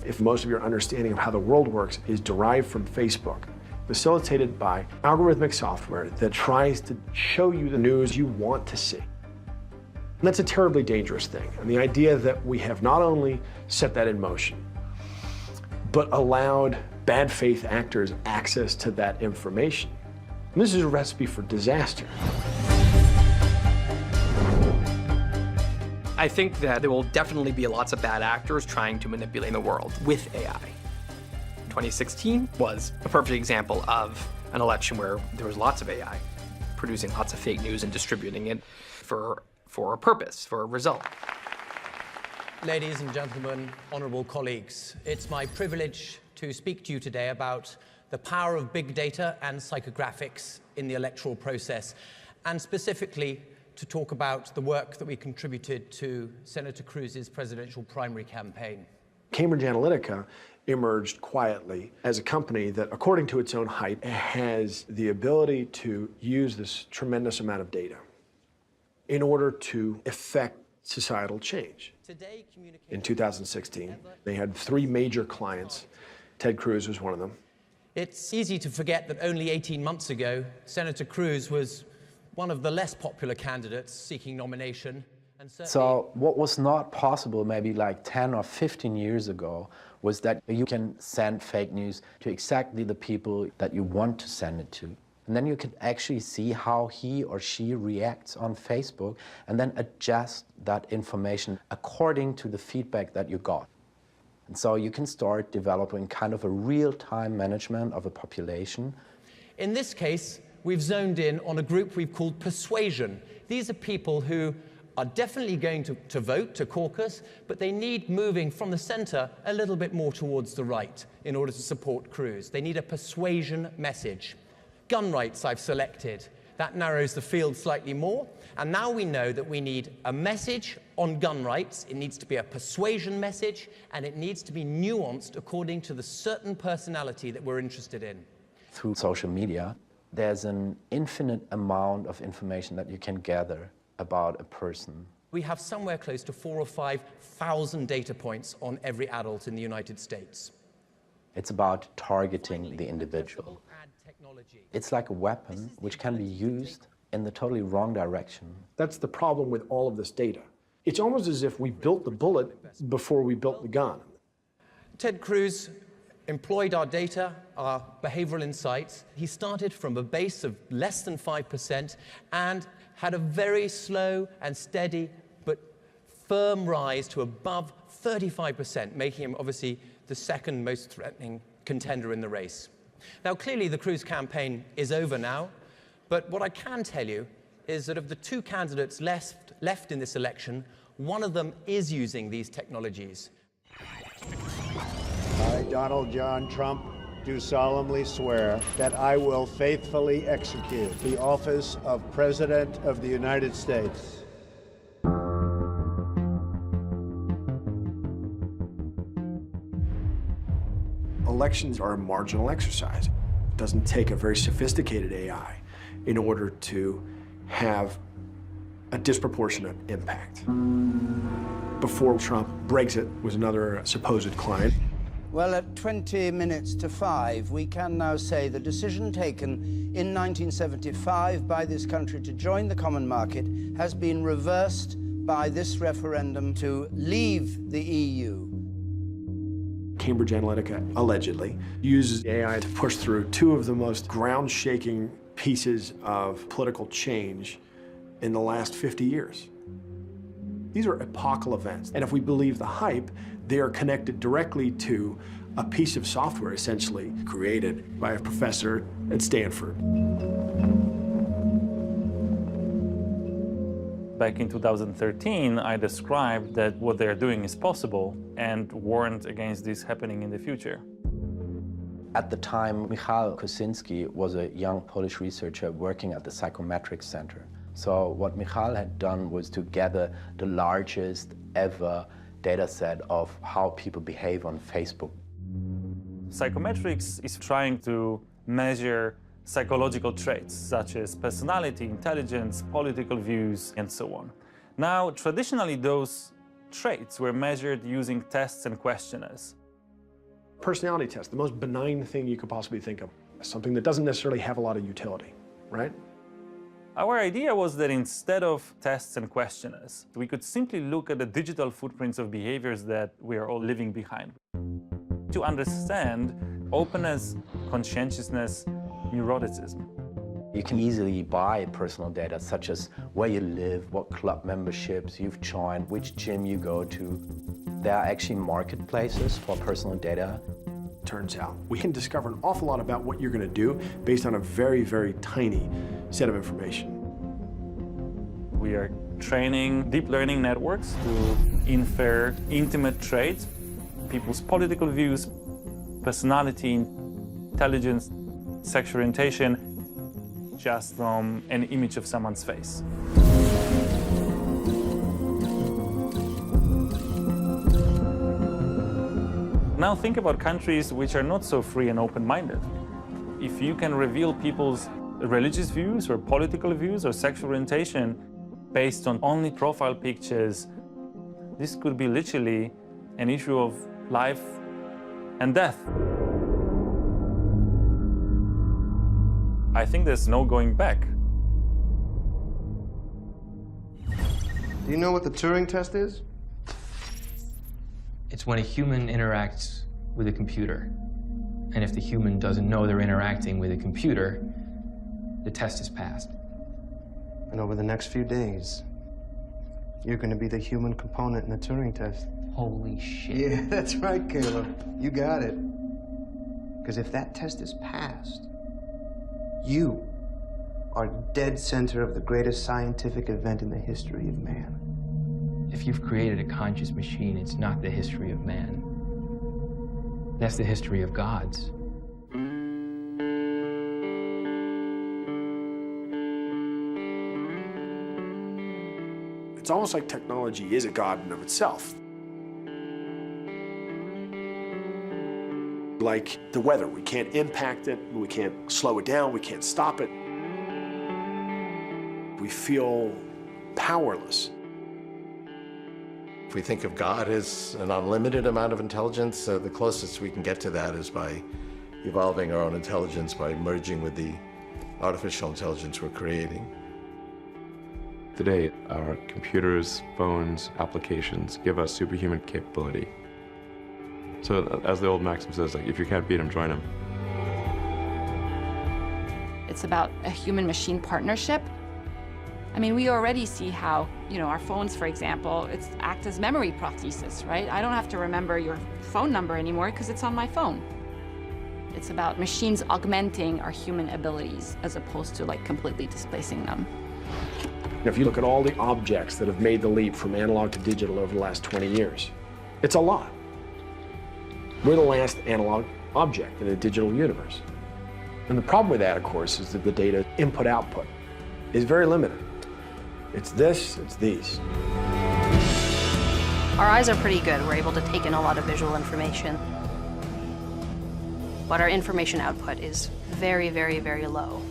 If most of your understanding of how the world works is derived from Facebook, facilitated by algorithmic software that tries to show you the news you want to see. And that's a terribly dangerous thing. And the idea that we have not only set that in motion, but allowed bad faith actors access to that information. And this is a recipe for disaster. I think that there will definitely be lots of bad actors trying to manipulate the world with AI. 2016 was a perfect example of an election where there was lots of AI producing lots of fake news and distributing it for a purpose, for a result. Ladies and gentlemen, honorable colleagues, it's my privilege to speak to you today about the power of big data and psychographics in the electoral process, and specifically to talk about the work that we contributed to Senator Cruz's presidential primary campaign. Cambridge Analytica emerged quietly as a company that, according to its own hype, has the ability to use this tremendous amount of data in order to effect societal change. In 2016, they had 3 major clients. Ted Cruz was one of them. It's easy to forget that only 18 months ago, Senator Cruz was one of the less popular candidates seeking nomination. So what was not possible maybe like 10 or 15 years ago was that you can send fake news to exactly the people that you want to send it to. And then you can actually see how he or she reacts on Facebook and then adjust that information according to the feedback that you got. And so you can start developing kind of a real-time management of a population. In this case, we've zoned in on a group we've called persuasion. These are people who are definitely going to vote, to caucus, but they need moving from the center a little bit more towards the right in order to support Cruz. They need a persuasion message. Gun rights I've selected. That narrows the field slightly more. And now we know that we need a message on gun rights. It needs to be a persuasion message, and it needs to be nuanced according to the certain personality that we're interested in. Through social media, there's an infinite amount of information that you can gather about a person. We have somewhere close to 4,000 or 5,000 data points on every adult in the United States. It's about targeting the individual. It's like a weapon which can be used in the totally wrong direction. That's the problem with all of this data. It's almost as if we built the bullet before we built the gun. Ted Cruz employed our data, our behavioral insights. He started from a base of less than 5% and had a very slow and steady but firm rise to above 35%, making him obviously the second most threatening contender in the race. Now, clearly the Cruz campaign is over now, but what I can tell you is that of the 2 candidates left in this election, one of them is using these technologies. I, Donald John Trump, do solemnly swear that I will faithfully execute the office of President of the United States. Elections are a marginal exercise. It doesn't take a very sophisticated AI in order to have a disproportionate impact. Before Trump, Brexit was another supposed client. Well, at 20 minutes to 5, we can now say the decision taken in 1975 by this country to join the common market has been reversed by this referendum to leave the EU. Cambridge Analytica, allegedly, uses AI to push through two of the most ground-shaking pieces of political change in the last 50 years. These are epochal events, and if we believe the hype, they are connected directly to a piece of software, essentially, created by a professor at Stanford. Back in 2013, I described that what they're doing is possible and warned against this happening in the future. At the time, Michał Kosinski was a young Polish researcher working at the Psychometrics Center. So what Michał had done was to gather the largest ever data set of how people behave on Facebook. Psychometrics is trying to measure psychological traits such as personality, intelligence, political views, and so on. Now, traditionally, those traits were measured using tests and questionnaires. Personality test, the most benign thing you could possibly think of. Something that doesn't necessarily have a lot of utility, right? Our idea was that instead of tests and questionnaires, we could simply look at the digital footprints of behaviors that we are all living behind. To understand openness, conscientiousness, neuroticism. You can easily buy personal data such as where you live, what club memberships you've joined, which gym you go to. There are actually marketplaces for personal data. Turns out we can discover an awful lot about what you're going to do based on a very, very tiny set of information. We are training deep learning networks to infer intimate traits, people's political views, personality, intelligence, sexual orientation, just from an image of someone's face. Now think about countries which are not so free and open-minded. If you can reveal people's religious views or political views or sexual orientation based on only profile pictures, this could be literally an issue of life and death. I think there's no going back. Do you know what the Turing test is? It's when a human interacts with a computer. And if the human doesn't know they're interacting with a computer, the test is passed. And over the next few days, you're going to be the human component in the Turing test. Holy shit. Yeah, that's right, Caleb. You got it. Because if that test is passed, you are dead center of the greatest scientific event in the history of man. If you've created a conscious machine, it's not the history of man. That's the history of gods. It's almost like technology is a god in of itself. Like the weather, we can't impact it, we can't slow it down, we can't stop it. We feel powerless. If we think of God as an unlimited amount of intelligence, the closest we can get to that is by evolving our own intelligence, by merging with the artificial intelligence we're creating. Today, our computers, phones, applications give us superhuman capability. So as the old maxim says, like, if you can't beat them, join them. It's about a human-machine partnership. I mean, we already see how, our phones, for example, act as memory prosthesis, right? I don't have to remember your phone number anymore because it's on my phone. It's about machines augmenting our human abilities as opposed to completely displacing them. If you look at all the objects that have made the leap from analog to digital over the last 20 years, it's a lot. We're the last analog object in a digital universe. And the problem with that, of course, is that the data input-output is very limited. It's this, it's these. Our eyes are pretty good. We're able to take in a lot of visual information. But our information output is very, very, very low.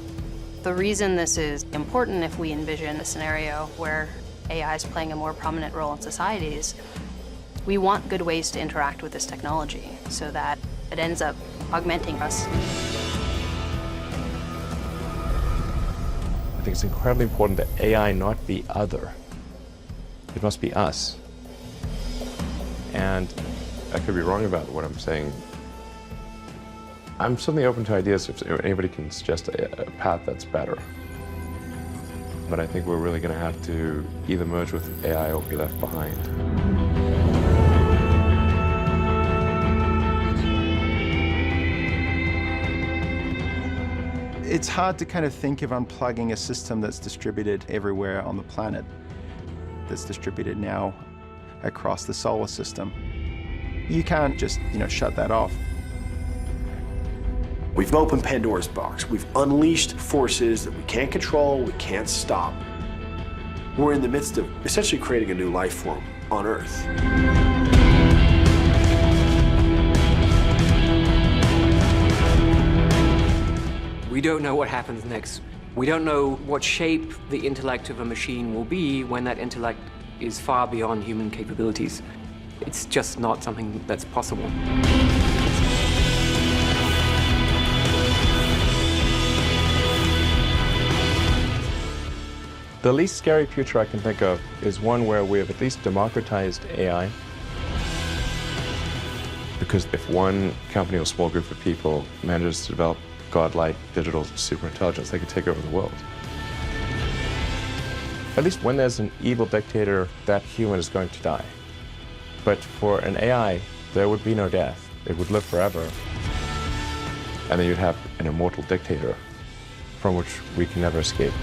The reason this is important if we envision a scenario where AI is playing a more prominent role in society is we want good ways to interact with this technology so that it ends up augmenting us. I think it's incredibly important that AI not be other. It must be us. And I could be wrong about what I'm saying. I'm certainly open to ideas if anybody can suggest a path that's better. But I think we're really going to have to either merge with AI or be left behind. It's hard to kind of think of unplugging a system that's distributed everywhere on the planet, that's distributed now across the solar system. You can't just, shut that off. We've opened Pandora's box. We've unleashed forces that we can't control, we can't stop. We're in the midst of essentially creating a new life form on Earth. We don't know what happens next. We don't know what shape the intellect of a machine will be when that intellect is far beyond human capabilities. It's just not something that's possible. The least scary future I can think of is one where we have at least democratized AI. Because if one company or small group of people manages to develop godlike digital superintelligence, they could take over the world. At least when there's an evil dictator, that human is going to die. But for an AI, there would be no death. It would live forever. And then you'd have an immortal dictator from which we can never escape.